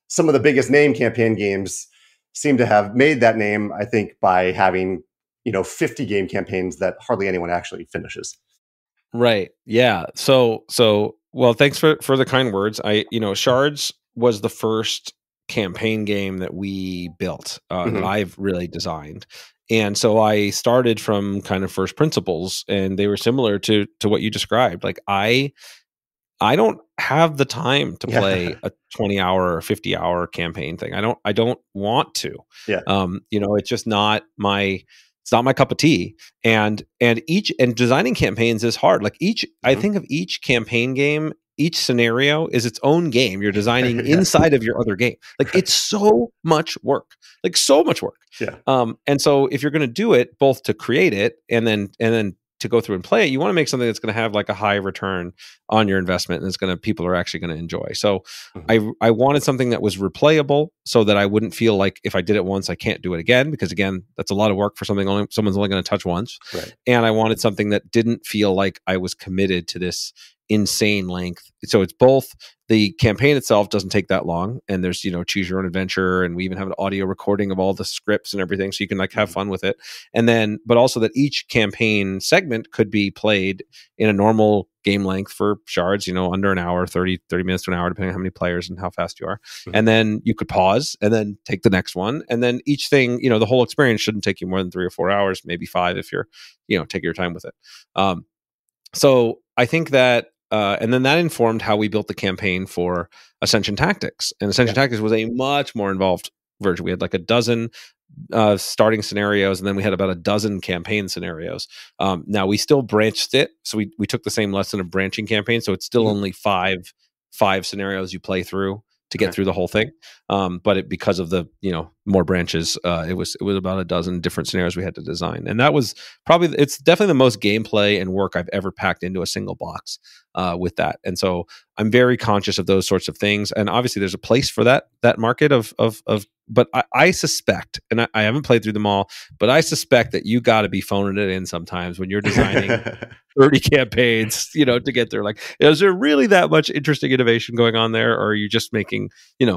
some of the biggest name campaign games seem to have made that name, I think, by having 50 game campaigns that hardly anyone actually finishes. Right. Yeah. So well, thanks for the kind words. Shards was the first campaign game that we built, that Mhm. I've really designed. And so I started from kind of first principles, and they were similar to what you described. Like I don't have the time to play Yeah. a 20-hour or 50-hour campaign thing. I don't want to. Yeah. It's just not my cup of tea. And designing campaigns is hard. Like I Mhm. think of each campaign game, each scenario is its own game you're designing Yeah. inside of your other game. Like it's so much work. Like so much work. Yeah. And so if you're going to do it both to create it and then to go through and play it, you want to make something that's going to have like a high return on your investment, and people are actually going to enjoy. So Mhm. I wanted something that was replayable, so that I wouldn't feel like if I did it once I can't do it again, because again, that's a lot of work for something someone's only going to touch once. Right. And I wanted something that didn't feel like I was committed to this insane length. So it's both, the campaign itself doesn't take that long, and there's choose your own adventure, and we even have an audio recording of all the scripts and everything, so you can like have fun with it. And then but also that each campaign segment could be played in a normal game length for shards, under an hour, 30 minutes to an hour, depending on how many players and how fast you are. Mhm. And then you could pause and then take the next one. And then each thing, the whole experience shouldn't take you more than 3 or 4 hours, maybe 5 if you're, take your time with it. So I think that, and then that informed how we built the campaign for Ascension Tactics. And Ascension Tactics was a much more involved version. We had like a dozen starting scenarios, and then we had about a dozen campaign scenarios. Now we still branched it, so we took the same lesson of branching campaign. So it's still only five scenarios you play through to get through the whole thing. But because of the more branches, it was about a dozen different scenarios we had to design, and that was it's definitely the most gameplay and work I've ever packed into a single box with that. And so I'm very conscious of those sorts of things, and obviously there's a place for that market of but I suspect, and I haven't played through them all, but I suspect that you got to be phoning it in sometimes when you're designing 30 campaigns, to get there. Like, is there really that much interesting innovation going on there, or are you just making,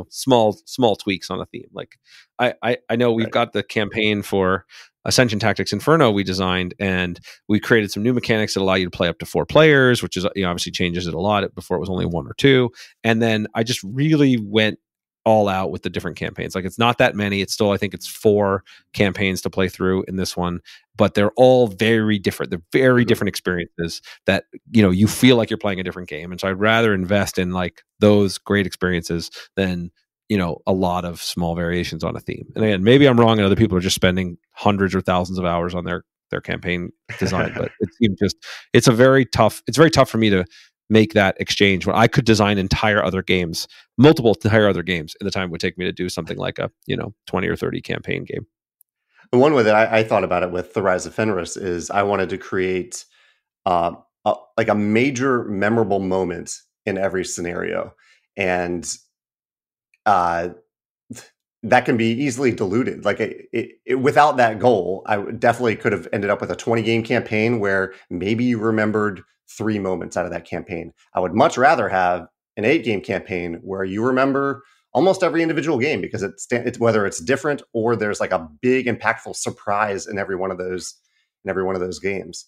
small tweaks on a theme? Like, I know we've got the campaign for Ascension Tactics Inferno we designed, and we created some new mechanics that allow you to play up to 4 players, which is obviously changes it a lot. Before it was only 1 or 2, and then I just really went all out with the different campaigns. Like, it's not that many. It's still, I think it's 4 campaigns to play through in this one, but they're all very different. They're very different experiences that, you feel like you're playing a different game. And so I'd rather invest in like those great experiences than, a lot of small variations on a theme. And again, maybe I'm wrong and other people are just spending hundreds or thousands of hours on their campaign design, but it seems it's very tough for me to make that exchange when I could design multiple entire other games in the time it would take me to do something like a 20 or 30 campaign game. And one way that I thought about it with The Rise of Fenris is I wanted to create like a major memorable moment in every scenario, and that can be easily diluted. Like without that goal, I definitely could have ended up with a 20 game campaign where maybe you remembered 3 moments out of that campaign. I would much rather have an 8 game campaign where you remember almost every individual game, because it's whether it's different or there's like a big impactful surprise in every one of those games.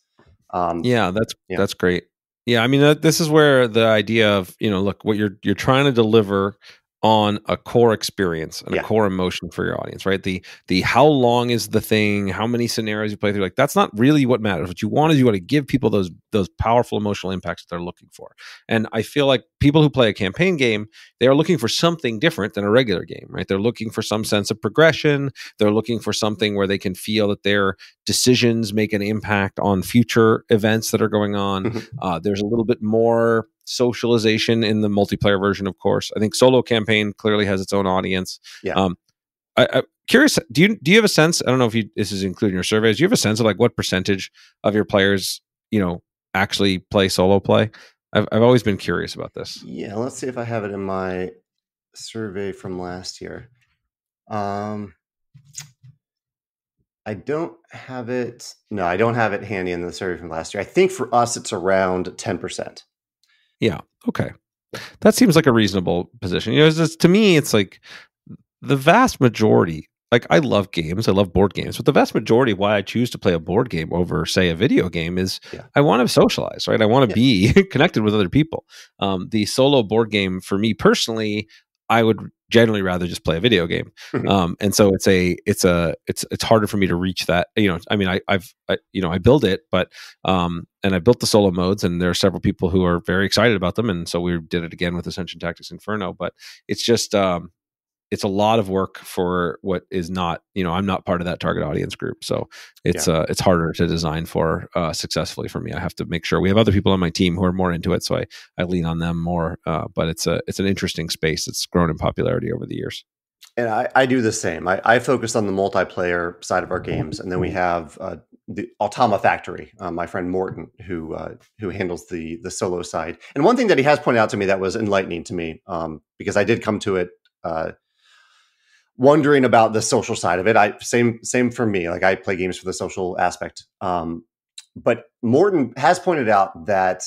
That's great. Yeah, I mean, this is where the idea of look, what you're trying to deliver on a core experience and a core emotion for your audience, right? The how long is the thing, how many scenarios you play through, like that's not really what matters. What you want to give people those powerful emotional impacts that they're looking for. And I feel like people who play a campaign game, they are looking for something different than a regular game, right? They're looking for some sense of progression. They're looking for something where they can feel that their decisions make an impact on future events that are going on. There's a little bit more socialization in the multiplayer version, of course. I think solo campaign clearly has its own audience. I'm curious, do you have a sense, I don't know if this is included in your surveys, do you have a sense of like what percentage of your players actually play solo play? I've always been curious about this. Yeah, let's see if I have it in my survey from last year. I don't have it. No, I don't have it handy in the survey from last year. I think for us, it's around 10%. Yeah. Okay. That seems like a reasonable position. To me, it's like the vast majority, like I love games, I love board games, but the vast majority of why I choose to play a board game over, say, a video game is I want to socialize, right? I want to be connected with other people. The solo board game for me personally, I would generally rather just play a video game. And so it's harder for me to reach that. I mean, I build it, but and I built the solo modes, and there are several people who are very excited about them, and so we did it again with Ascension Tactics Inferno. But it's just it's a lot of work for what is not, I'm not part of that target audience group. So it's harder to design for successfully for me. I have to make sure we have other people on my team who are more into it. So I lean on them more. But it's an interesting space. It's grown in popularity over the years. And I do the same. I focus on the multiplayer side of our games. And then we have the Automa Factory, my friend Morton, who handles the solo side. And one thing that he has pointed out to me that was enlightening to me, because I did come to it wondering about the social side of it. Same for me. Like, I play games for the social aspect. But Morton has pointed out that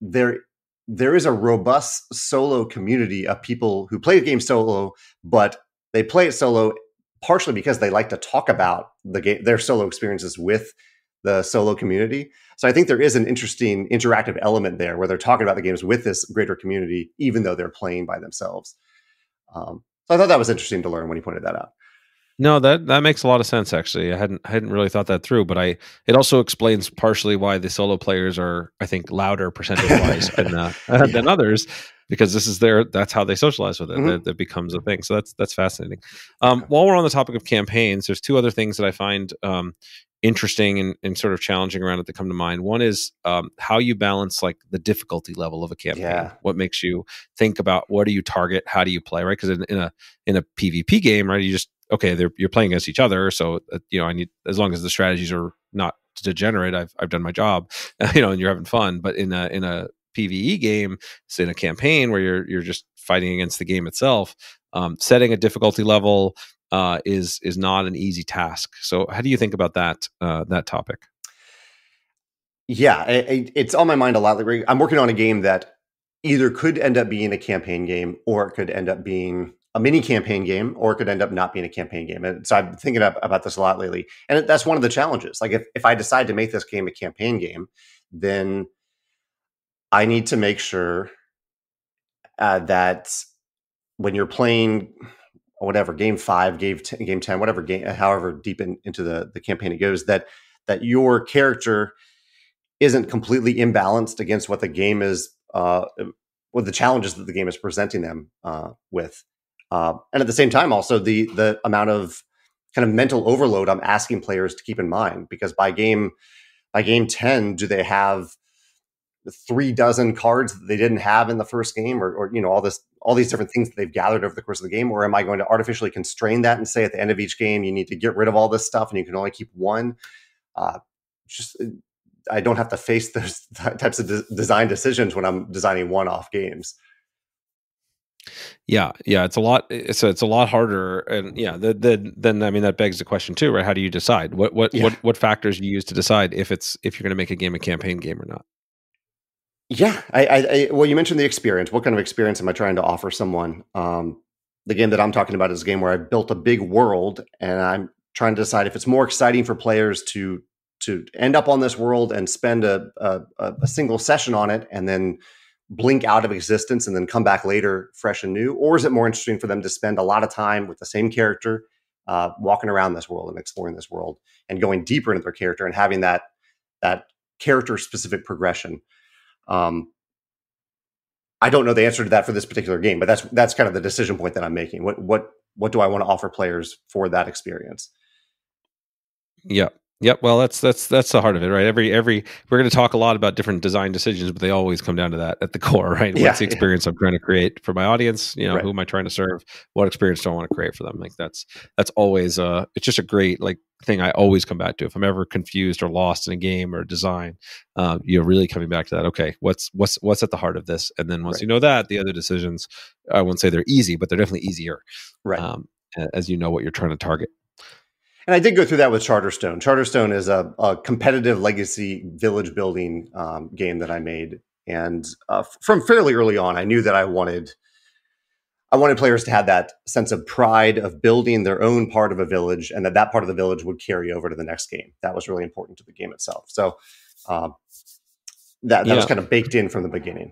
there is a robust solo community of people who play the game solo, but they play it solo partially because they like to talk about their solo experiences with the solo community. So I think there is an interesting interactive element there where they're talking about the games with this greater community, even though they're playing by themselves. So I thought that was interesting to learn when he pointed that out. No, that makes a lot of sense. Actually, I hadn't really thought that through, but it also explains partially why the solo players are, I think, louder percentage wise than others, because that's how they socialize with it. Mm-hmm. That becomes a thing. So that's fascinating. While we're on the topic of campaigns, there's two other things that I find interesting and sort of challenging around it that come to mind. One is how you balance like the difficulty level of a campaign. Yeah. What makes you think about what do you target, how do you play, right? Because in a PvP game, right, you just you're playing against each other, so I need, as long as the strategies are not degenerate, I've done my job, and you're having fun. But in a PvE game, so in a campaign where you're just fighting against the game itself, setting a difficulty level is not an easy task. So how do you think about that topic? Yeah, it's on my mind a lot. I'm working on a game that either could end up being a campaign game, or it could end up being a mini campaign game, or it could end up not being a campaign game. And so I've been thinking about this a lot lately. And that's one of the challenges. Like, if I decide to make this game a campaign game, then I need to make sure that when you're playing whatever, game 5, game 10, whatever game, however deep into the campaign it goes, that your character isn't completely imbalanced against what the game is, with the challenges that the game is presenting them with. And at the same time, also the amount of kind of mental overload I'm asking players to keep in mind, because by game 10, do they have 36 cards that they didn't have in the first game, or all these different things that they've gathered over the course of the game? Or am I going to artificially constrain that and say at the end of each game, you need to get rid of all this stuff and you can only keep one? I don't have to face those types of design decisions when I'm designing one-off games. Yeah, it's a lot. It's a lot harder, and then I mean that begs the question too, right? How do you decide what factors you use to decide if you're going to make a game a campaign game or not? Yeah, well, you mentioned the experience. What kind of experience am I trying to offer someone? The game that I'm talking about is a game where I built a big world, and I'm trying to decide if it's more exciting for players to end up on this world and spend a single session on it and then blink out of existence and then come back later fresh and new, or is it more interesting for them to spend a lot of time with the same character, walking around this world and exploring this world and going deeper into their character and having that character specific progression? I don't know the answer to that for this particular game, but that's kind of the decision point that I'm making. What do I want to offer players for that experience? Yeah. Yep. Well, that's the heart of it, right? Every we're going to talk a lot about different design decisions, but they always come down to that at the core, right? What's the experience I'm trying to create for my audience? Right. Who am I trying to serve? What experience do I want to create for them? Like that's always it's just a great thing I always come back to. If I'm ever confused or lost in a game or design, you're really coming back to that. Okay, what's at the heart of this? And then once you know that, the other decisions, I won't say they're easy, but they're definitely easier. Right. As you know what you're trying to target. And I did go through that with Charterstone. Charterstone is a competitive legacy village building game that I made. And from fairly early on, I knew that I wanted players to have that sense of pride of building their own part of a village, and that part of the village would carry over to the next game. That was really important to the game itself. So that was kind of baked in from the beginning.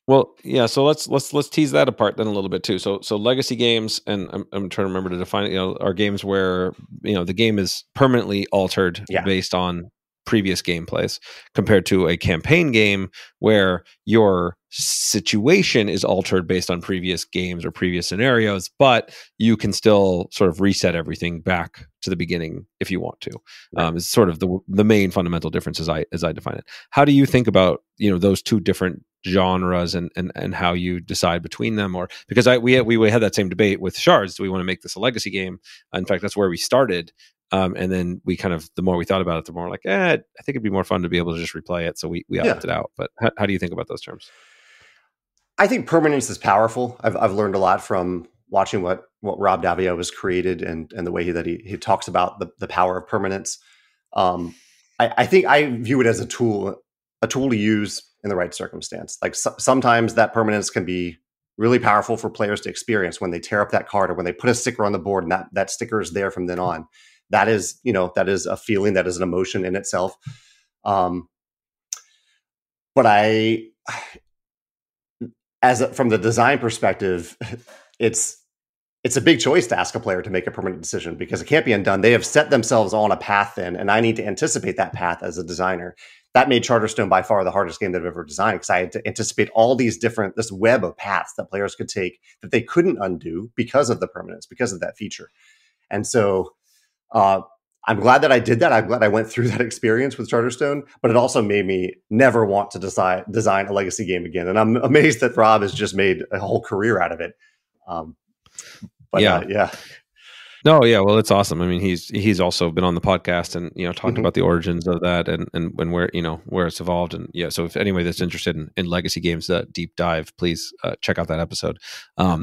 Well, yeah. So let's tease that apart then a little bit too. So legacy games, and I'm trying to remember to define it. Are games where the game is permanently altered Yeah. based on previous gameplays, compared to a campaign game where your situation is altered based on previous games or previous scenarios, but you can still sort of reset everything back to the beginning if you want to. Right. Is sort of the main fundamental difference as I define it. How do you think about those two different genres and how you decide between them? Or because we had that same debate with Shards. Do we want to make this a legacy game? In fact, that's where we started. And then we kind of, the more we thought about it, the more like, I think it'd be more fun to be able to just replay it. So we opted out. But how do you think about those terms? I think permanence is powerful. I've learned a lot from watching what Rob Daviau has created and the way that he talks about the power of permanence. I think I view it as a tool to use in the right circumstance. Like sometimes that permanence can be really powerful for players to experience when they tear up that card or when they put a sticker on the board and that sticker is there from then on. That is a feeling, that is an emotion in itself. But from the design perspective, it's a big choice to ask a player to make a permanent decision because it can't be undone. They have set themselves on a path then, and I need to anticipate that path as a designer. That made Charterstone by far the hardest game that I've ever designed because I had to anticipate all these this web of paths that players could take that they couldn't undo because of the permanence, because of that feature. And so I'm glad that I did that. I'm glad I went through that experience with Charterstone, but it also made me never want to design a legacy game again. And I'm amazed that Rob has just made a whole career out of it. Yeah. No, yeah. Well, it's awesome. I mean, he's also been on the podcast and talked about the origins of that and where where it's evolved. And yeah, so if anybody that's interested in legacy games, that deep dive, please check out that episode. I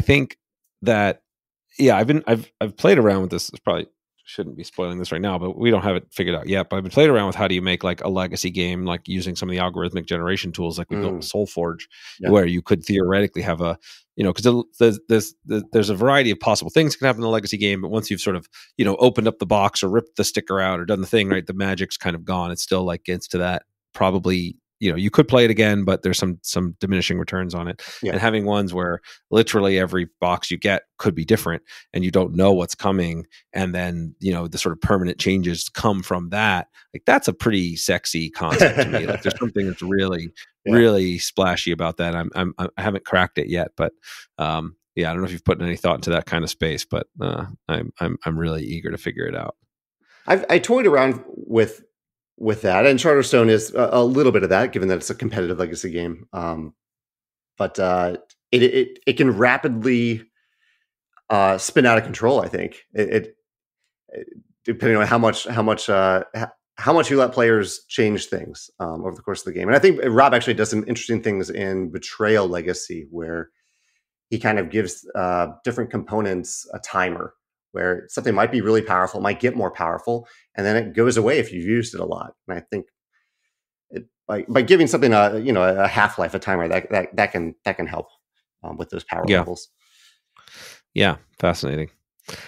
think that I've played around with this. Probably shouldn't be spoiling this right now, but we don't have it figured out yet. But I've been playing around with how do you make like a legacy game, like using some of the algorithmic generation tools like we built with SoulForge, where you could theoretically have a because there's a variety of possible things that can happen in a legacy game, but once you've sort of opened up the box or ripped the sticker out or done the thing right, the magic's kind of gone. It still like gets to that probably. You could play it again, but there's some diminishing returns on it. Yeah. And having ones where literally every box you get could be different and you don't know what's coming. And then, the sort of permanent changes come from that. Like that's a pretty sexy concept to me. Like there's something that's really, really splashy about that. I haven't cracked it yet, but I don't know if you've put any thought into that kind of space, but I'm really eager to figure it out. I toyed around with that, and Charterstone is a little bit of that, given that it's a competitive legacy game. But it can rapidly spin out of control. I think it depending on how much you let players change things over the course of the game. And I think Rob actually does some interesting things in Betrayal Legacy, where he kind of gives different components a timer, where something might be really powerful, might get more powerful, and then it goes away if you've used it a lot. And I think by giving something a half-life, a timer, that can help with those power levels. Yeah, fascinating.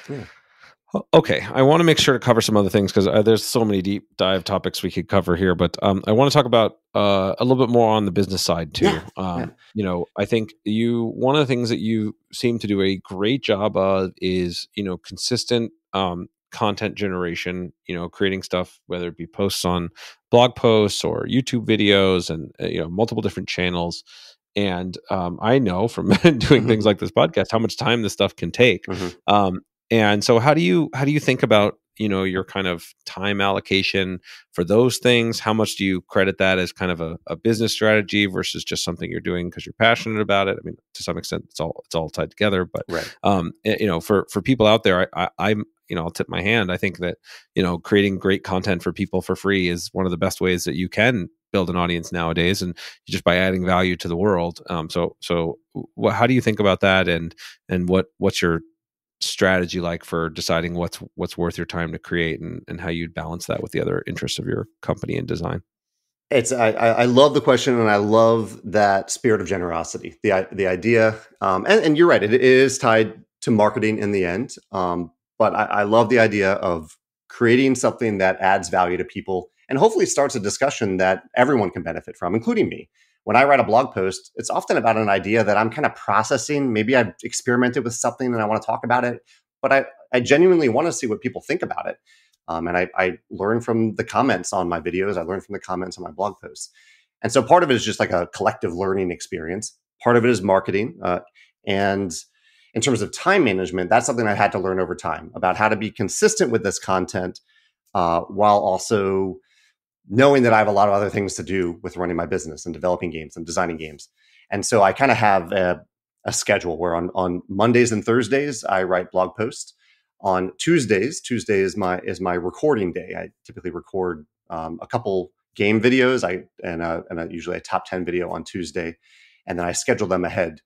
Yeah. Okay, I want to make sure to cover some other things because there's so many deep dive topics we could cover here, but I want to talk about a little bit more on the business side too. I think one of the things that you seem to do a great job of is consistent content generation. Creating stuff, whether it be posts on blog posts or YouTube videos, and multiple different channels. And I know from doing things like this podcast how much time this stuff can take. And so how do you think about, your kind of time allocation for those things? How much do you credit that as kind of a business strategy versus just something you're doing because you're passionate about it? I mean, to some extent, it's all tied together. But for people out there, I'm I'll tip my hand. I think that creating great content for people for free is one of the best ways that you can build an audience nowadays, and just by adding value to the world. So how do you think about that, and what's your strategy like for deciding what's worth your time to create, and how you'd balance that with the other interests of your company and design? I love the question, and I love that spirit of generosity. The idea, and you're right, it is tied to marketing in the end. But I love the idea of creating something that adds value to people and hopefully starts a discussion that everyone can benefit from, including me. when I write a blog post, it's often about an idea that I'm kind of processing. Maybe I've experimented with something and I want to talk about it, but I genuinely want to see what people think about it. And I learn from the comments on my videos. I learn from the comments on my blog posts. And so part of it is just like a collective learning experience. Part of it is marketing. And in terms of time management, that's something I had to learn over time about how to be consistent with this content while also knowing that I have a lot of other things to do with running my business and developing games and designing games. And so I kind of have a schedule where on Mondays and Thursdays, I write blog posts. On Tuesday is my recording day. I typically record a couple game videos, and usually a top 10 video on Tuesday, and then I schedule them ahead,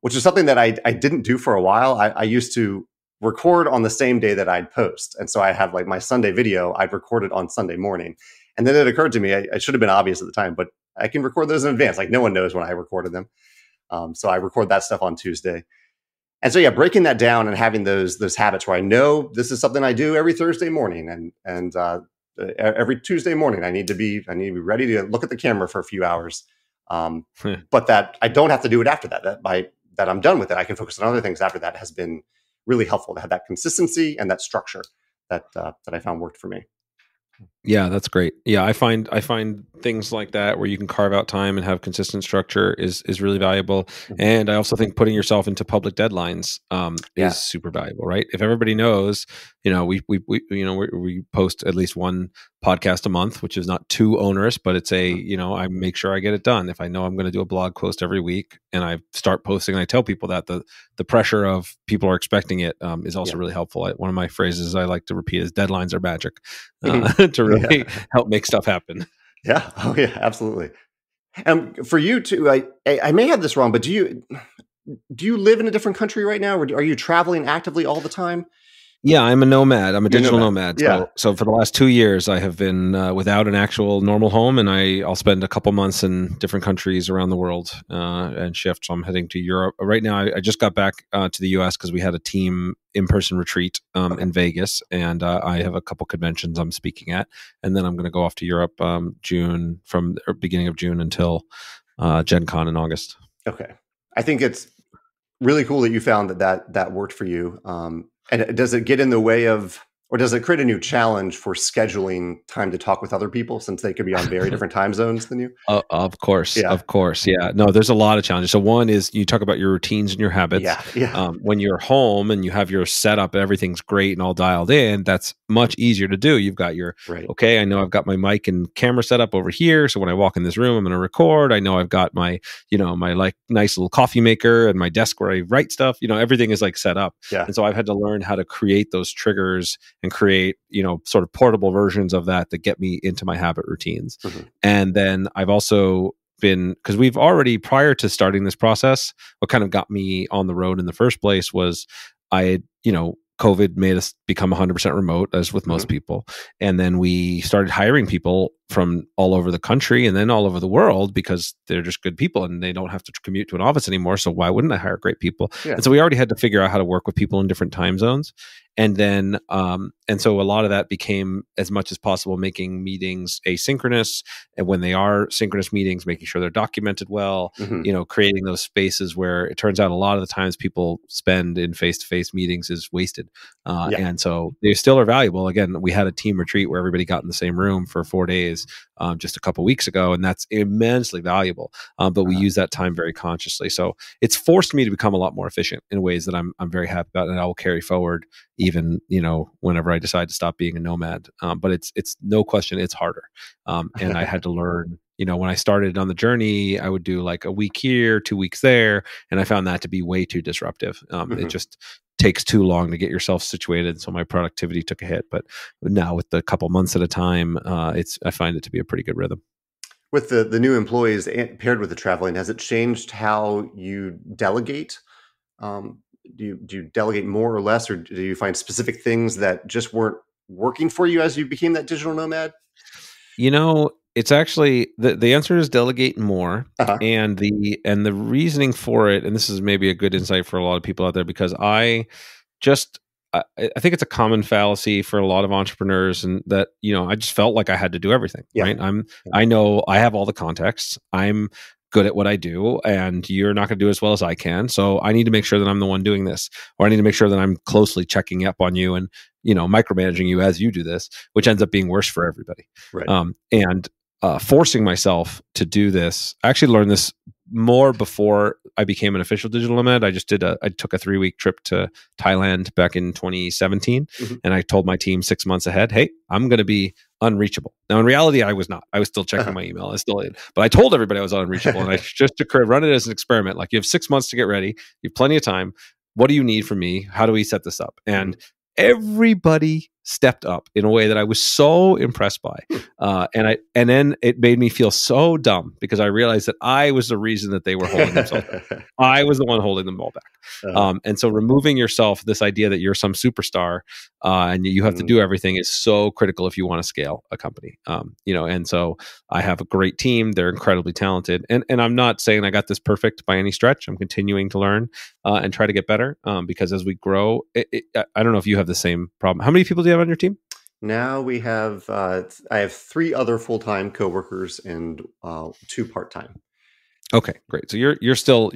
which is something that I didn't do for a while. I used to record on the same day that I'd post, and so I have like my Sunday video. I'd record it on Sunday morning, and then it occurred to me I should have been obvious at the time, but I can record those in advance. Like no one knows when I recorded them, so I record that stuff on Tuesday. And so, yeah, breaking that down and having those habits where I know this is something I do every Thursday morning, and every Tuesday morning I need to be ready to look at the camera for a few hours, but that I don't have to do it after that. That I'm done with it, I can focus on other things after that has been really helpful to have that consistency and that structure that I found worked for me. Yeah, that's great. Yeah, I find things like that where you can carve out time and have consistent structure is really valuable. Mm-hmm. And I also think putting yourself into public deadlines is super valuable, right? If everybody knows, we post at least one podcast a month, which is not too onerous, but it's I make sure I get it done. If I know I'm going to do a blog post every week and I start posting and I tell people that the pressure of people are expecting it is also really helpful. One of my phrases I like to repeat is deadlines are magic. To really help make stuff happen. Yeah. Oh yeah, absolutely. For you too, I may have this wrong, but do you live in a different country right now, or are you traveling actively all the time? Yeah, I'm a nomad. I'm a digital nomad. Yeah. So for the last 2 years, I have been without an actual normal home, and I'll spend a couple months in different countries around the world and shift. So I'm heading to Europe right now. I just got back to the U.S. because we had a team in-person retreat in Vegas, and I have a couple conventions I'm speaking at, and then I'm going to go off to Europe June from the beginning of June until Gen Con in August. Okay, I think it's really cool that you found that worked for you. And does it get in the way of, or does it create a new challenge for scheduling time to talk with other people since they could be on very different time zones than you? Of course. Yeah. Of course. Yeah. No, there's a lot of challenges. So one is you talk about your routines and your habits. Yeah. When you're home and you have your setup and everything's great and all dialed in, that's much easier to do. You've got your, okay, I know I've got my mic and camera set up over here. So when I walk in this room, I'm going to record. I know I've got my, my like nice little coffee maker and my desk where I write stuff. Everything is like set up. Yeah. And so I've had to learn how to create those triggers and create, sort of portable versions of that get me into my habit routines. Mm-hmm. And then I've also been, because we've already, prior to starting this process, what kind of got me on the road in the first place was COVID made us become 100% remote, as with most people. And then we started hiring people from all over the country and then all over the world because they're just good people and they don't have to commute to an office anymore. So why wouldn't I hire great people? Yeah. And so we already had to figure out how to work with people in different time zones. And then, and so a lot of that became, as much as possible, making meetings asynchronous. And when they are synchronous meetings, making sure they're documented well, creating those spaces where it turns out a lot of the times people spend in face-to-face meetings is wasted. And so they still are valuable. Again, we had a team retreat where everybody got in the same room for 4 days just a couple of weeks ago, and that's immensely valuable. But we use that time very consciously. So it's forced me to become a lot more efficient in ways that I'm very happy about, and I will carry forward even whenever I decide to stop being a nomad. But it's no question it's harder. And I had to learn. When I started on the journey, I would do like a week here, 2 weeks there, and I found that to be way too disruptive. It just takes too long to get yourself situated, so my productivity took a hit. But now, with the couple months at a time, I find it to be a pretty good rhythm. With the new employees paired with the traveling, has it changed how you delegate? Do you delegate more or less, or do you find specific things that just weren't working for you as you became that digital nomad? It's actually the answer is delegate more, and the reasoning for it, and this is maybe a good insight for a lot of people out there, because I think it's a common fallacy for a lot of entrepreneurs, and that I just felt like I had to do everything. Right? I know I have all the context. I'm good at what I do, and you're not going to do as well as I can. So I need to make sure that I'm the one doing this, or I need to make sure that I'm closely checking up on you and, micromanaging you as you do this, which ends up being worse for everybody. Right. And forcing myself to do this, I actually learned this more before I became an official digital nomad. I took a 3-week trip to Thailand back in 2017. Mm-hmm. And I told my team 6 months ahead, hey, I'm going to be unreachable. Now, in reality, I was not. I was still checking my email. But I told everybody I was unreachable. And I just run it as an experiment. Like, you have 6 months to get ready. You have plenty of time. What do you need from me? How do we set this up? And everybody stepped up in a way that I was so impressed by. And then it made me feel so dumb, because I realized that I was the reason that they were holding themselves back. I was the one holding them all back. And so removing yourself, this idea that you're some superstar and you have to do everything, is so critical if you want to scale a company. And so I have a great team. They're incredibly talented. And I'm not saying I got this perfect by any stretch. I'm continuing to learn and try to get better, because as we grow, I don't know if you have the same problem. How many people do you have on your team? Now we have, I have 3 other full-time coworkers and 2 part-time. Okay, great. So you're still,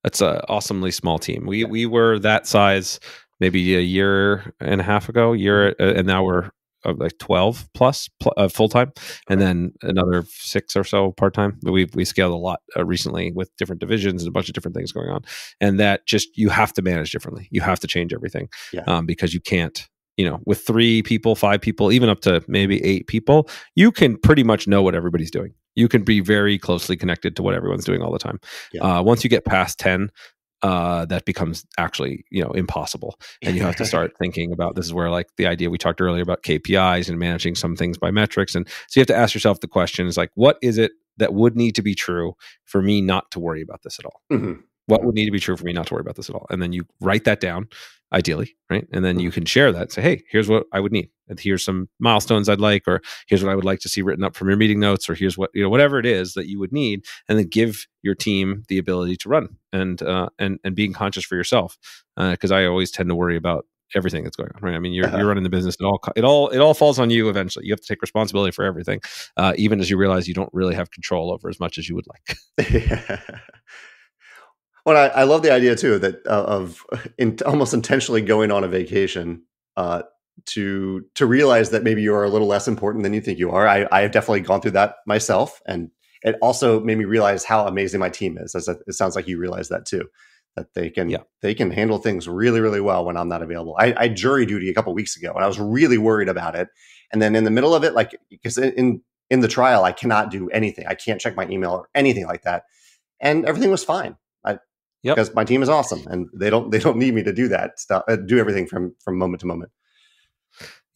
that's an awesomely small team. We were that size maybe a year and a half ago, and now we're like 12 plus full-time, and then another 6 or so part-time. We scaled a lot recently with different divisions and a bunch of different things going on. And that just, you have to manage differently. You have to change everything because you can't, with 3 people, 5 people, even up to maybe 8 people, you can pretty much know what everybody's doing. You can be very closely connected to what everyone's doing all the time. Once you get past 10, that becomes actually, impossible. And you have to start thinking about, this is where, like, the idea we talked earlier about KPIs and managing some things by metrics. And so you have to ask yourself the question is, like, what is it that would need to be true for me not to worry about this at all? Mm-hmm. What would need to be true for me not to worry about this at all? And then you write that down, ideally, right? And then you can share that. Say, hey, here's what I would need. And here's some milestones I'd like, or here's what I would like to see written up from your meeting notes, or here's what, whatever it is that you would need. And then give your team the ability to run and being conscious for yourself. Because I always tend to worry about everything that's going on, right? I mean, you're running the business. It all falls on you eventually. You have to take responsibility for everything, even as you realize you don't really have control over as much as you would like. Well, I love the idea too that of almost intentionally going on a vacation to realize that maybe you are a little less important than you think you are. I have definitely gone through that myself, and it also made me realize how amazing my team is. It sounds like you realize that too, that they can handle things really, really well when I'm not available. I jury duty a couple of weeks ago, and I was really worried about it. And then in the middle of it, like, because in the trial, I cannot do anything. I can't check my email or anything like that, and everything was fine. Because my team is awesome, and they don't need me to do that stuff, do everything from moment to moment.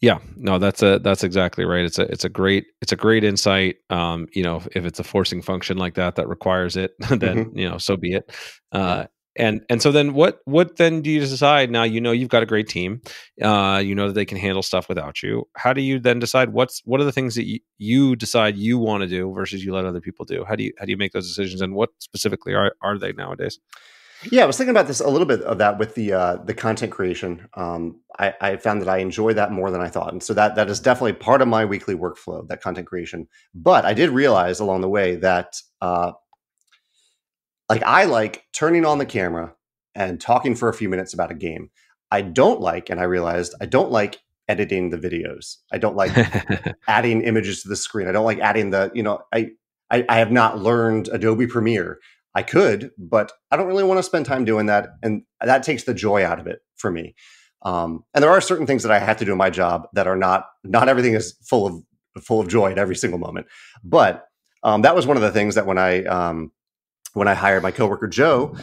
Yeah, no, that's exactly right. It's a great insight. If it's a forcing function like that requires it, then so be it. And so then what then do you decide? Now you've got a great team. That they can handle stuff without you. How do you then decide what are the things that you decide you want to do versus you let other people do? How do you make those decisions, and what specifically are they nowadays? Yeah, I was thinking about this a little bit of that with the content creation. I found that I enjoy that more than I thought, and so that is definitely part of my weekly workflow, that content creation. But I did realize along the way that I like turning on the camera and talking for a few minutes about a game. I don't like editing the videos. I don't like adding images to the screen. I don't like adding I have not learned Adobe Premiere. I could, but I don't really want to spend time doing that. And that takes the joy out of it for me. And there are certain things that I have to do in my job that are not everything is full of joy at every single moment. But that was one of the things that when I hired my coworker, Joe,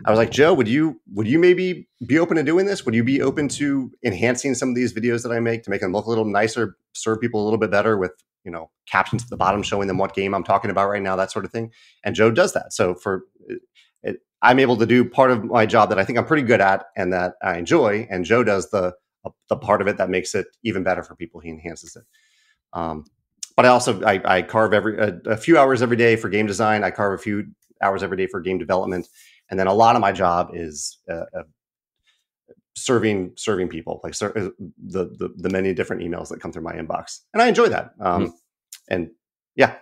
I was like, Joe, would you maybe be open to doing this? Would you be open to enhancing some of these videos that I make to make them look a little nicer, serve people a little bit better with, captions at the bottom showing them what game I'm talking about right now, that sort of thing. And Joe does that. So I'm able to do part of my job that I think I'm pretty good at and that I enjoy. And Joe does the part of it that makes it even better for people. He enhances it. But I also, I carve a few hours every day for game design. I carve a few hours every day for game development. And then a lot of my job is serving people, like the many different emails that come through my inbox. And I enjoy that. And yeah.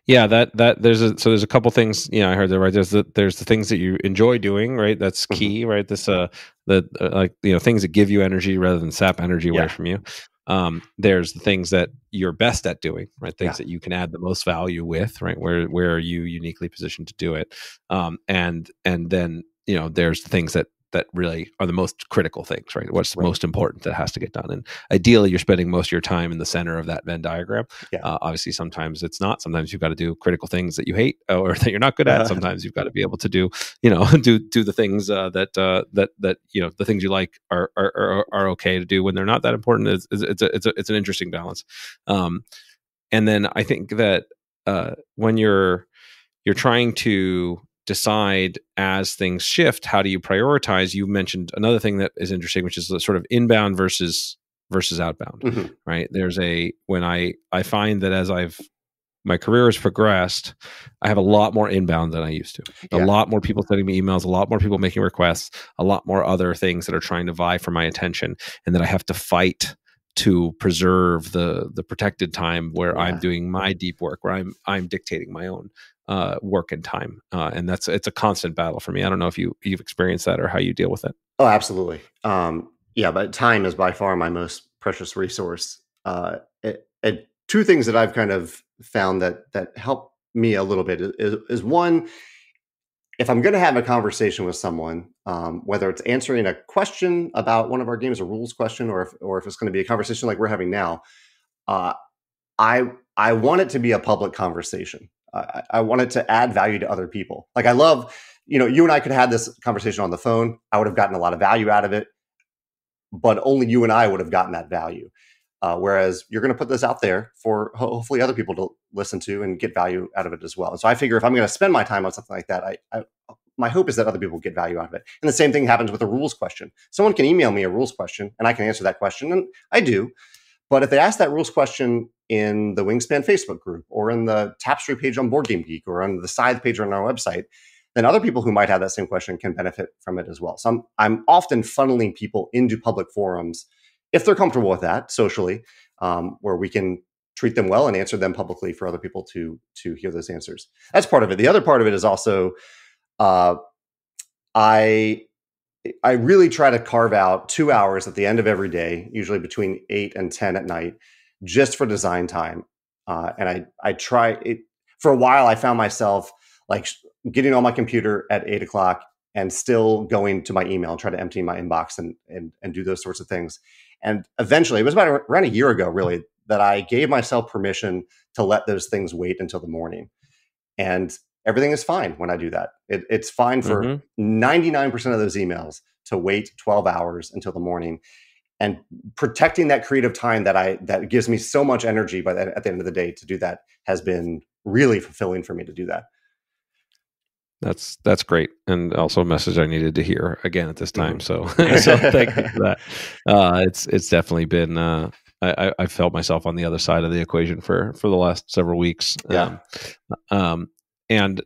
Yeah, that there's a couple things. I heard that, right. There's the things that you enjoy doing, right? That's key, right? This like things that give you energy rather than sap energy away from you. There's the things that you're best at doing, right? Things that you can add the most value with, right? Where are you uniquely positioned to do it? And then there's the things that really are the most critical things, right? What's the most important that has to get done? And ideally, you're spending most of your time in the center of that Venn diagram. Obviously, sometimes it's not. Sometimes you've got to do critical things that you hate or that you're not good at. Sometimes you've got to be able to do, do the things that the things you like are okay to do when they're not that important. It's an interesting balance. And then I think that when you're trying to decide as things shift, how do you prioritize? You mentioned another thing that is interesting, which is the sort of inbound versus outbound, right? There's when I find that as my career has progressed, I have a lot more inbound than I used to. A lot more people sending me emails, a lot more people making requests, a lot more other things that are trying to vie for my attention, and that I have to fight to preserve the protected time where I'm doing my deep work, where I'm dictating my own work and time, and it's a constant battle for me. I don't know if you've experienced that or how you deal with it. Oh, absolutely. But time is by far my most precious resource. Two things that I've kind of found that help me a little bit is one, if I'm going to have a conversation with someone, whether it's answering a question about one of our games, a rules question, or if it's going to be a conversation like we're having now, I want it to be a public conversation. I want it to add value to other people. Like I love, you and I could have this conversation on the phone. I would have gotten a lot of value out of it, but only you and I would have gotten that value. Whereas you're going to put this out there for hopefully other people to listen to and get value out of it as well. And so I figure if I'm going to spend my time on something like that, my hope is that other people get value out of it. And the same thing happens with a rules question. Someone can email me a rules question and I can answer that question, and I do. But if they ask that rules question in the Wingspan Facebook group or in the Tapestry page on Board Game Geek or on the Scythe page on our website, then other people who might have that same question can benefit from it as well. So I'm often funneling people into public forums if they're comfortable with that socially, where we can treat them well and answer them publicly for other people to hear those answers. That's part of it. The other part of it is also I really try to carve out 2 hours at the end of every day, usually between 8 and 10 at night, just for design time. And I try it. For a while, I found myself like getting on my computer at 8 o'clock and still going to my email and try to empty my inbox and do those sorts of things. And eventually, it was about around a year ago, really, that I gave myself permission to let those things wait until the morning. And everything is fine when I do that. It's fine for 99% of those emails to wait 12 hours until the morning, and protecting that creative time that gives me so much energy. But at the end of the day, to do that has been really fulfilling for me to do that. That's great, and also a message I needed to hear again at this time. So thank you for that. It's definitely been. I felt myself on the other side of the equation for the last several weeks. And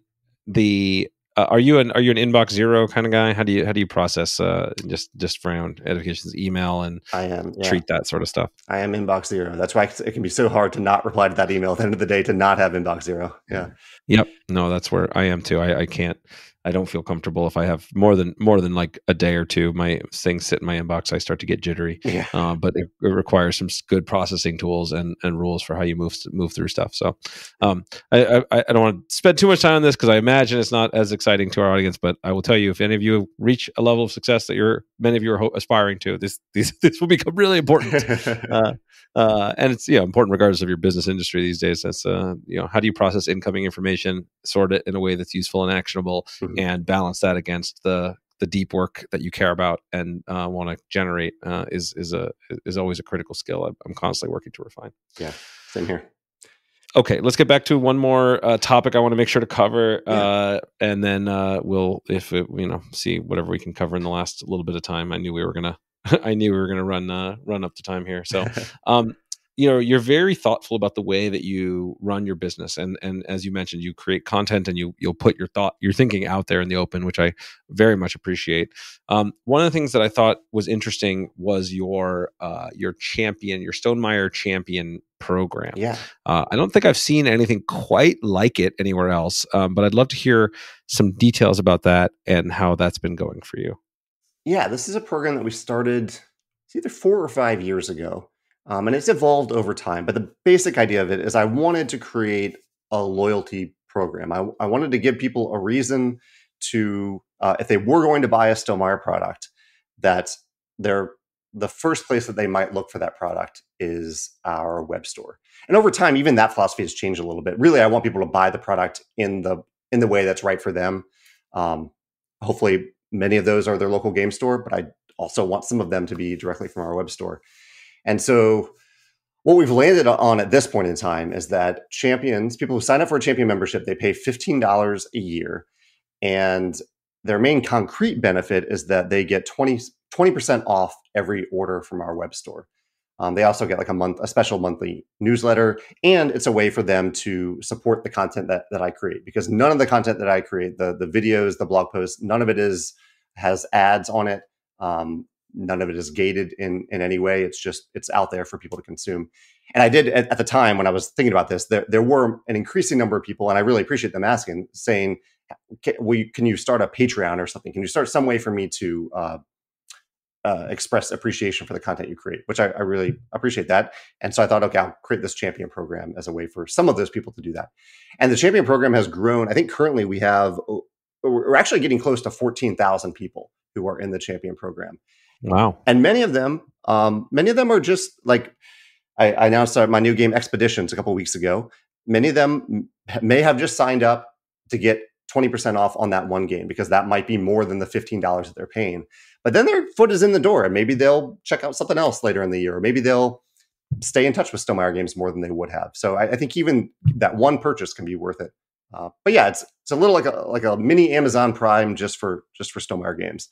the are you an inbox zero kind of guy? How do you process just around education's email and I am treat that sort of stuff? I am inbox zero. That's why it can be so hard to not reply to that email at the end of the day, to not have inbox zero. Yeah. Yep. No, that's where I am too. I can't. I don't feel comfortable if I have more than like a day or two. My things sit in my inbox. I start to get jittery. Yeah. But it requires some good processing tools and rules for how you move through stuff. So I don't want to spend too much time on this because I imagine it's not as exciting to our audience. But I will tell you, if any of you reach a level of success that many of you are aspiring to, this will become really important. And it's important regardless of your business industry these days. That's how do you process incoming information, sort it in a way that's useful and actionable, and balance that against the deep work that you care about and want to generate is always a critical skill I'm constantly working to refine. Yeah, same here. Okay, let's get back to one more topic I want to make sure to cover, and then we'll see whatever we can cover in the last little bit of time. I knew we were gonna run up to time here. So you're very thoughtful about the way that you run your business, and as you mentioned, you create content and you'll put your thinking out there in the open, which I very much appreciate. One of the things that I thought was interesting was your Stonemaier champion program. Yeah. I don't think I've seen anything quite like it anywhere else, but I'd love to hear some details about that and how that's been going for you. Yeah, this is a program that we started, it's either 4 or 5 years ago, and it's evolved over time. But the basic idea of it is I wanted to create a loyalty program. I wanted to give people a reason to, if they were going to buy a Stonemaier product, that the first place that they might look for that product is our web store. And over time, even that philosophy has changed a little bit. Really, I want people to buy the product in the way that's right for them. Hopefully, many of those are their local game store, but I also want some of them to be directly from our web store. And so what we've landed on at this point in time is that champions, people who sign up for a champion membership, they pay $15 a year. And their main concrete benefit is that they get 20% off every order from our web store. They also get like a special monthly newsletter, and it's a way for them to support the content that I create, because none of the content that I create, the videos, the blog posts, none of it has ads on it. None of it is gated in any way. It's out there for people to consume. And I did at the time when I was thinking about this, there were an increasing number of people, and I really appreciate them asking, saying, can you start a Patreon or something? Can you start some way for me to express appreciation for the content you create, which I really appreciate that. And so I thought, okay, I'll create this champion program as a way for some of those people to do that. And the champion program has grown. I think currently we're actually getting close to 14,000 people who are in the champion program. Wow. And many of them are just like, I announced my new game Expeditions a couple of weeks ago. Many of them may have just signed up to get 20% off on that one game, because that might be more than the $15 that they're paying. But then their foot is in the door, and maybe they'll check out something else later in the year, or maybe they'll stay in touch with Stonemaier Games more than they would have. So I think even that one purchase can be worth it. But yeah, it's a little like a mini Amazon Prime just for Stonemaier Games.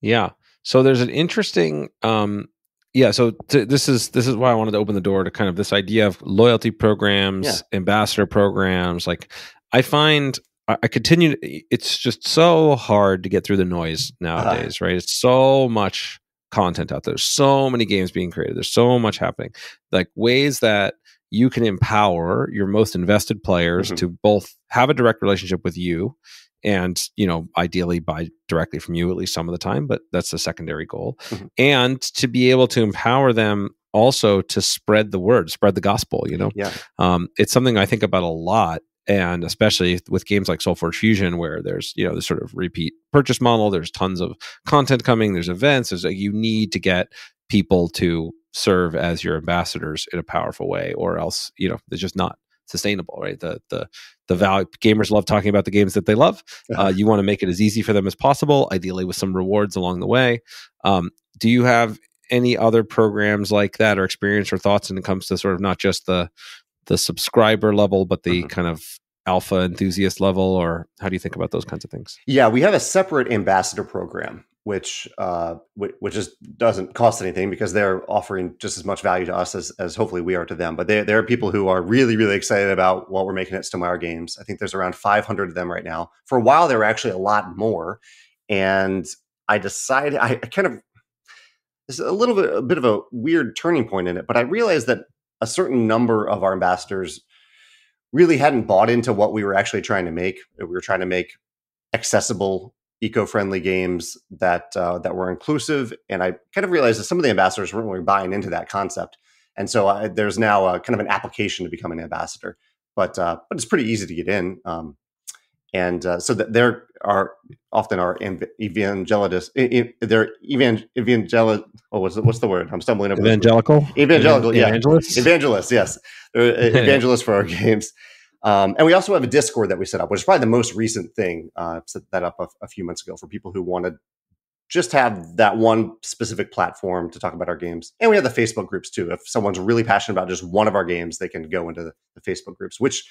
Yeah. So there's an interesting this is why I wanted to open the door to kind of this idea of loyalty programs, ambassador programs. Like, I find I continue. It's just so hard to get through the noise nowadays, right? It's so much content out there. There's so many games being created. There's so much happening. Like, ways that you can empower your most invested players to both have a direct relationship with you, and ideally buy directly from you at least some of the time, but that's the secondary goal, and to be able to empower them also to spread the word, spread the gospel. It's something I think about a lot. And especially with games like Soulforge Fusion, where there's this sort of repeat purchase model, there's tons of content coming, there's events, you need to get people to serve as your ambassadors in a powerful way, or else they're just not sustainable, right? The value, gamers love talking about the games that they love. You want to make it as easy for them as possible, ideally with some rewards along the way. Do you have any other programs like that, or experience or thoughts when it comes to sort of not just the subscriber level, but the kind of alpha enthusiast level, or how do you think about those kinds of things? Yeah, we have a separate ambassador program, which just doesn't cost anything, because they're offering just as much value to us as hopefully we are to them. But there are people who are really, really excited about what we're making at Stonemaier Games. I think there's around 500 of them right now. For a while, there were actually a lot more. And I decided, there's a bit of a weird turning point in it, but I realized that a certain number of our ambassadors really hadn't bought into what we were actually trying to make. We were trying to make accessible, eco-friendly games that were inclusive. And I kind of realized that some of the ambassadors weren't really buying into that concept. And so there's now kind of an application to become an ambassador, but it's pretty easy to get in. So that there are often our evangelists. What's the word? I'm stumbling over. Evangelical, yeah. Evangelists, yes. They're evangelists for our games. And we also have a Discord that we set up, which is probably the most recent thing. Set that up a few months ago for people who want to just have that one specific platform to talk about our games. And we have the Facebook groups too. If someone's really passionate about just one of our games, they can go into the Facebook groups, which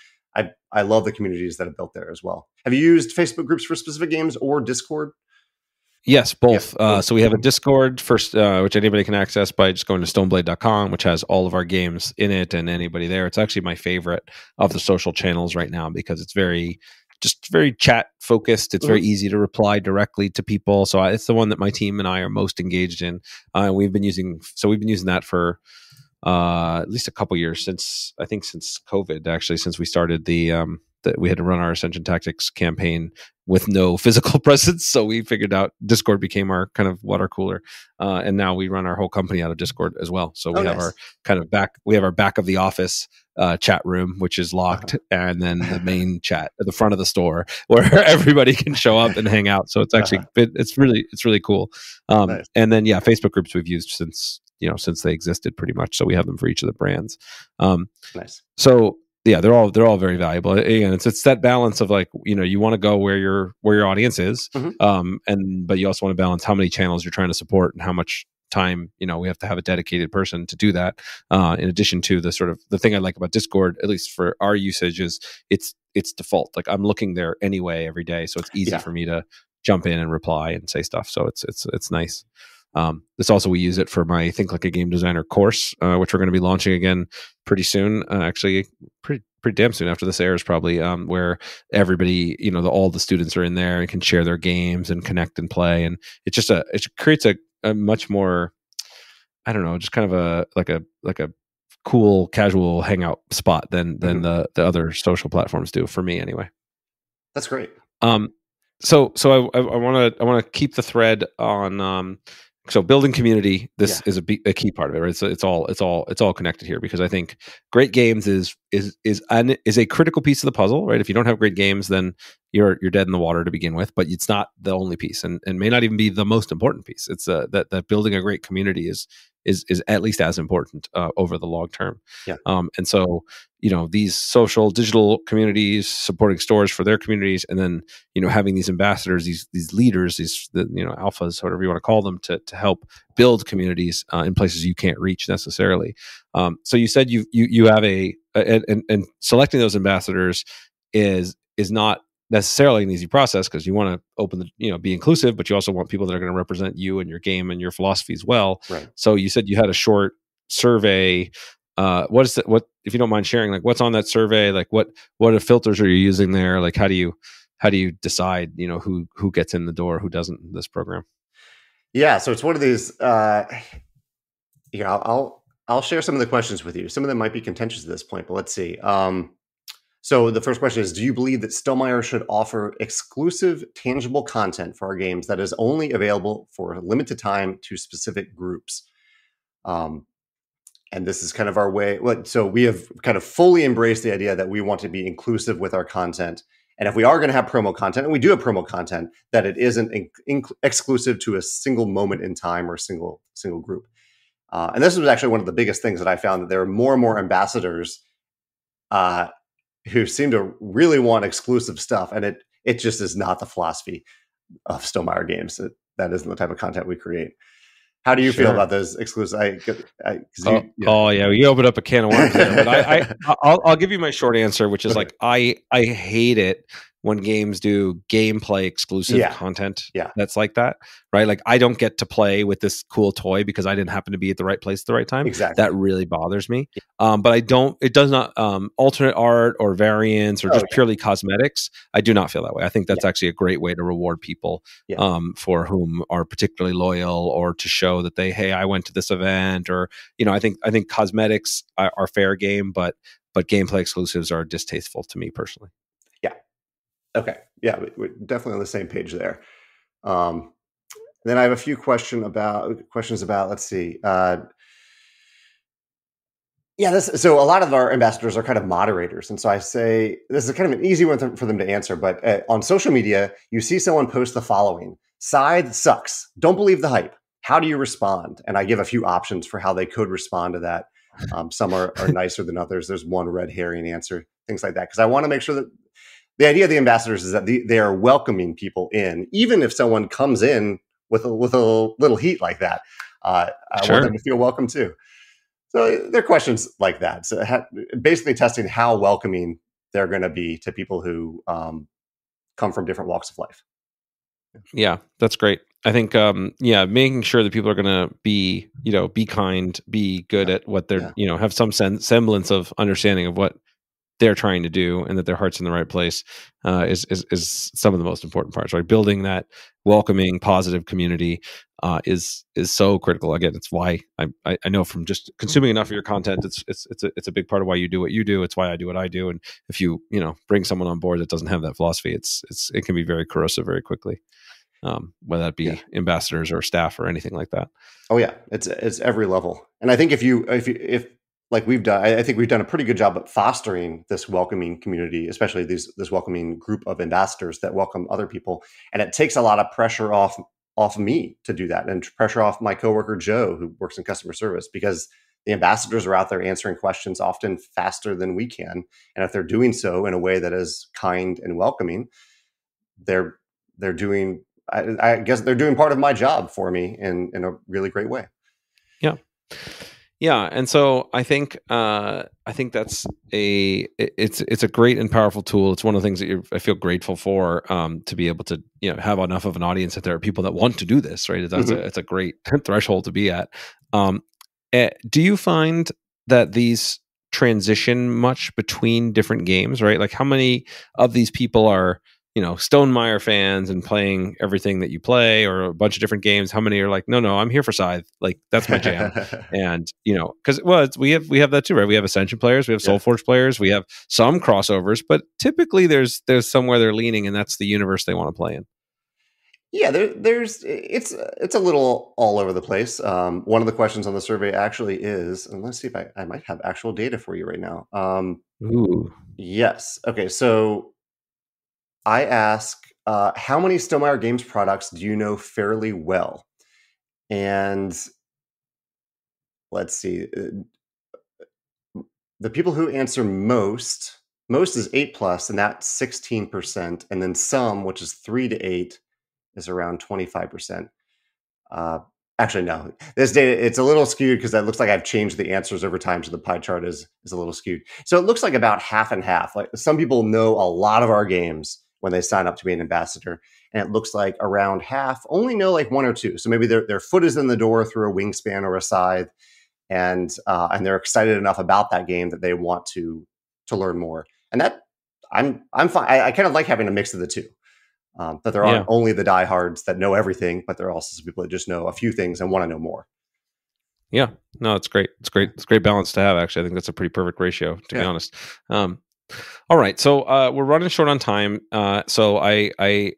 I love the communities that are built there as well. Have you used Facebook groups for specific games or Discord? Yes, both. Yeah. So we have a Discord first, which anybody can access by just going to stoneblade.com, which has all of our games in it and anybody there. It's actually my favorite of the social channels right now because it's very chat focused. It's very easy to reply directly to people. So it's the one that my team and I are most engaged in. We've been using that for at least a couple years since COVID, actually, since we started that we had to run our Ascension Tactics campaign with no physical presence. So we figured out Discord became our kind of water cooler. And now we run our whole company out of Discord as well. So we have our kind of we have our back of the office chat room, which is locked, and then the main chat at the front of the store where everybody can show up and hang out. So it's actually, it's really cool. Nice. And then, Facebook groups we've used since they existed pretty much. So we have them for each of the brands. Nice. So yeah, they're all very valuable. Again, it's that balance of like, you want to go where your audience is, but you also want to balance how many channels you're trying to support and how much time we have to have a dedicated person to do that. In addition to the thing I like about Discord, at least for our usage, is it's default. Like I'm looking there anyway every day, so it's easy for me to jump in and reply and say stuff. So it's nice. This also, we use it for my Think Like a Game Designer course, which we're going to be launching again pretty soon. Actually, pretty damn soon after this airs, probably. Where everybody, all the students are in there and can share their games and connect and play, and it creates a much more, I don't know, just kind of a cool casual hangout spot than the other social platforms do, for me anyway. That's great. So I want to keep the thread on. So building community, this is a key part of it, right? So it's all connected here, because I think great games is a critical piece of the puzzle, right? If you don't have great games, then you're dead in the water to begin with. But it's not the only piece, and may not even be the most important piece. It's that building a great community is at least as important over the long term. Yeah. And so these social digital communities supporting stores for their communities, and then having these ambassadors, these leaders, these alphas, whatever you want to call them, to help build communities in places you can't reach necessarily. So you said you have and selecting those ambassadors is not necessarily an easy process, because you want to open be inclusive, but you also want people that are going to represent you and your game and your philosophy as well. Right. So you said you had a short survey. What is it? What, if you don't mind sharing, like what's on that survey? Like what filters are you using there? Like how do you decide who gets in the door, who doesn't in this program? Yeah, so it's one of these. I'll share some of the questions with you. Some of them might be contentious at this point, but let's see. So the first question is: do you believe that Stonemaier should offer exclusive, tangible content for our games that is only available for a limited time to specific groups? And this is kind of our way. So we have kind of fully embraced the idea that we want to be inclusive with our content. And if we are going to have promo content, and we do have promo content, that it isn't exclusive to a single moment in time or single group. And this was actually one of the biggest things that I found, that there are more and more ambassadors who seem to really want exclusive stuff. And it just is not the philosophy of Stonemaier Games. That isn't the type of content we create. How do you feel about those exclusive? You opened up a can of worms there, but I'll give you my short answer, which is like I hate it when games do gameplay exclusive content. Yeah. That's like that, right? Like I don't get to play with this cool toy because I didn't happen to be at the right place at the right time. Exactly. That really bothers me. But it does not, alternate art or variants or just purely cosmetics. I do not feel that way. I think that's actually a great way to reward people for whom are particularly loyal, or to show that hey, I went to this event, or, I think cosmetics are fair game, but gameplay exclusives are distasteful to me personally. Yeah. Okay. Yeah, we're definitely on the same page there. Then I have a few questions about, let's see. So a lot of our ambassadors are kind of moderators. And so I say, this is kind of an easy one for them to answer, but on social media, you see someone post the following: Scythe sucks. Don't believe the hype. How do you respond? And I give a few options for how they could respond to that. Some are nicer than others. There's one red herring answer, things like that. Because I want to make sure that the idea of the ambassadors is that they are welcoming people in, even if someone comes in with a little heat like that. I want them to feel welcome too. So there are questions like that. So basically testing how welcoming they're going to be to people who come from different walks of life. Yeah, that's great. I think, making sure that people are going to be, be kind, be good at what they're, have some semblance of understanding of what they're trying to do, and that their heart's in the right place, is some of the most important parts. Right, building that welcoming, positive community is so critical. Again, it's why I know from just consuming enough of your content, it's a big part of why you do what you do. It's why I do what I do. And if you bring someone on board that doesn't have that philosophy, it can be very corrosive very quickly. Whether that be ambassadors or staff or anything like that. Oh yeah, it's every level. And I think if like we've done, I think we've done a pretty good job at fostering this welcoming community, especially this welcoming group of ambassadors that welcome other people. And it takes a lot of pressure off me to do that, and pressure off my coworker Joe, who works in customer service, because the ambassadors are out there answering questions often faster than we can. And if they're doing so in a way that is kind and welcoming, they're doing, I guess they're doing part of my job for me in a really great way. Yeah, and so I think that's it's a great and powerful tool. It's one of the things that I feel grateful for, to be able to have enough of an audience that there are people that want to do this. Right, it's a great threshold to be at. Do you find that these transition much between different games? Right, like how many of these people are Stonemaier fans and playing everything that you play, or a bunch of different games? How many are like, no, I'm here for Scythe, like that's my jam? And because we have that too, right? We have Ascension players, we have Soulforge players, we have some crossovers, but typically there's somewhere they're leaning, and that's the universe they want to play in. Yeah, it's a little all over the place. One of the questions on the survey actually is, and let's see if I might have actual data for you right now. Ooh. Yes. Okay. So I ask, how many Stonemaier Games products do you know fairly well? And let's see, the people who answer most is 8+, and that's 16%. And then some, which is 3 to 8, is around 25%. Actually, no, this data, it's a little skewed because it looks like I've changed the answers over time. So the pie chart is a little skewed. So it looks like about half and half. Like some people know a lot of our games when they sign up to be an ambassador. And it looks like around half only know like 1 or 2. So maybe their foot is in the door through a Wingspan or a Scythe, and they're excited enough about that game that they want to learn more. And that I'm fine. I kind of like having a mix of the two. That there aren't only the diehards that know everything, but there are also some people that just know a few things and want to know more. Yeah, no, it's great. It's great. It's a great balance to have. Actually, I think that's a pretty perfect ratio, to be honest. All right, so we're running short on time. So I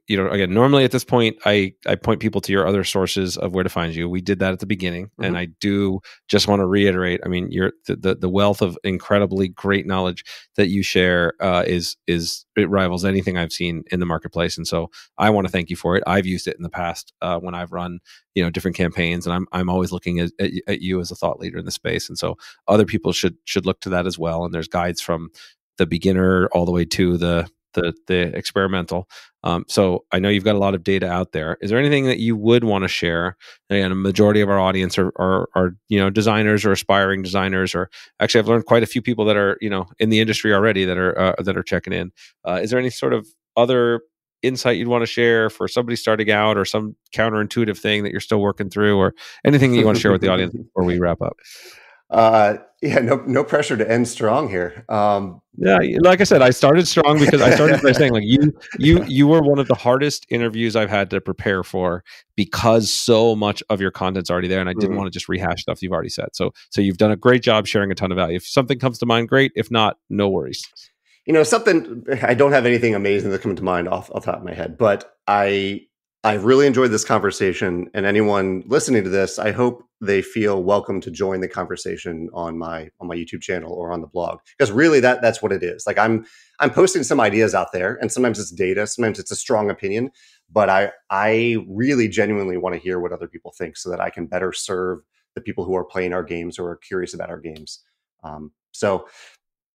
again, normally at this point, I point people to your other sources of where to find you. We did that at the beginning, and I do just want to reiterate. I mean, the wealth of incredibly great knowledge that you share is it rivals anything I've seen in the marketplace, and so I want to thank you for it. I've used it in the past when I've run different campaigns, and I'm always looking at you as a thought leader in the space, and so other people should look to that as well. And there's guides from the beginner all the way to the experimental. So I know you've got a lot of data out there. Is there anything that you would want to share? And a majority of our audience are designers or aspiring designers, or actually I've learned quite a few people that are in the industry already that are checking in. Is there any sort of other insight you'd want to share for somebody starting out, or some counterintuitive thing that you're still working through, or anything that you want to share with the audience before we wrap up? No pressure to end strong here. Yeah, like I said, I started strong because I started by saying, like, you were one of the hardest interviews I've had to prepare for, because so much of your content's already there, and I didn't want to just rehash stuff you've already said. So you've done a great job sharing a ton of value. If something comes to mind, great. If not, no worries. Something, I don't have anything amazing that comes to mind off the top of my head, but I really enjoyed this conversation, and anyone listening to this, I hope they feel welcome to join the conversation on my YouTube channel or on the blog, because really that's what it is. Like I'm posting some ideas out there, and sometimes it's data, sometimes it's a strong opinion, but I really genuinely want to hear what other people think, so that I can better serve the people who are playing our games or are curious about our games. So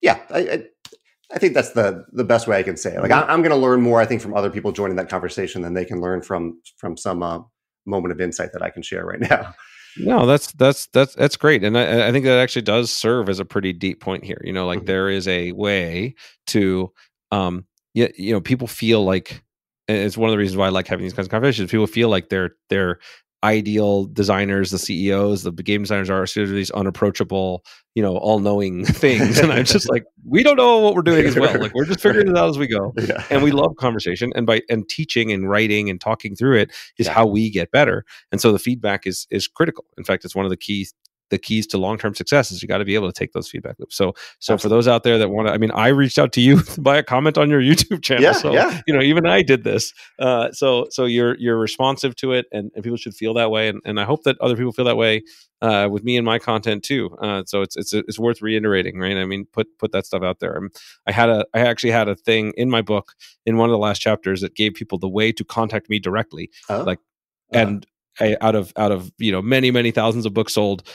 yeah, I think that's the best way I can say it. Like I'm going to learn more, I think, from other people joining that conversation than they can learn from some moment of insight that I can share right now. No, that's great, and I think that actually does serve as a pretty deep point here. There is a way to, people feel like it's one of the reasons why I like having these kinds of conversations. People feel like they're ideal designers, the CEOs, the game designers are sort of these unapproachable, all-knowing things. And I'm just like, we don't know what we're doing as well. Like, we're just figuring it out as we go. Yeah. And we love conversation, and teaching and writing and talking through it is how we get better. And so the feedback is critical. In fact, it's one of the keys to long-term success is you got to be able to take those feedback loops. So for those out there that want to, I reached out to you by a comment on your YouTube channel. Even I did this. So you're responsive to it, and people should feel that way. And I hope that other people feel that way with me and my content too. So it's worth reiterating, right? I mean, put that stuff out there. I actually had a thing in my book in one of the last chapters that gave people the way to contact me directly. And out of many, many thousands of books sold,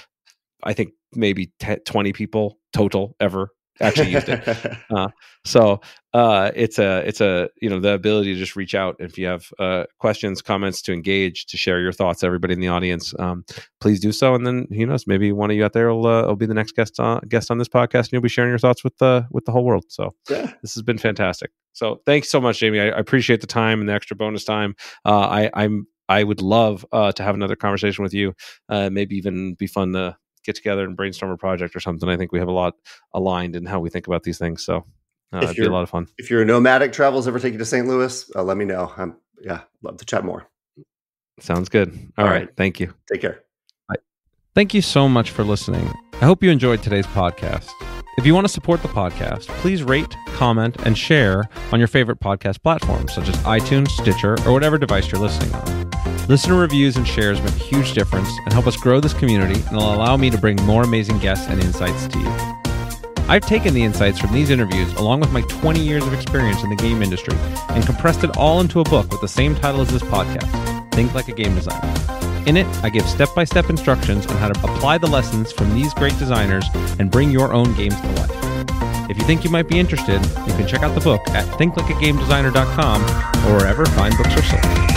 I think maybe 20 people total ever actually used it. So it's the ability to just reach out if you have questions, comments, to engage, to share your thoughts. Everybody in the audience, please do so. And then who knows, maybe one of you out there will be the next guest on this podcast, and you'll be sharing your thoughts with the whole world. So this has been fantastic. So thanks so much, Jamey. I appreciate the time and the extra bonus time. I would love to have another conversation with you. Maybe even be fun to get together and brainstorm a project or something. I think we have a lot aligned in how we think about these things. So it'd be a lot of fun. If your nomadic travels ever take you to St. Louis, let me know. Love to chat more. Sounds good. All right. Thank you. Take care. Bye. Thank you so much for listening. I hope you enjoyed today's podcast. If you want to support the podcast, please rate, comment, and share on your favorite podcast platforms, such as iTunes, Stitcher, or whatever device you're listening on. Listener reviews and shares make a huge difference and help us grow this community, and will allow me to bring more amazing guests and insights to you. I've taken the insights from these interviews, along with my 20 years of experience in the game industry, and compressed it all into a book with the same title as this podcast, Think Like a Game Designer. In it, I give step-by-step instructions on how to apply the lessons from these great designers and bring your own games to life. If you think you might be interested, you can check out the book at thinklikeagamedesigner.com or wherever fine books are sold.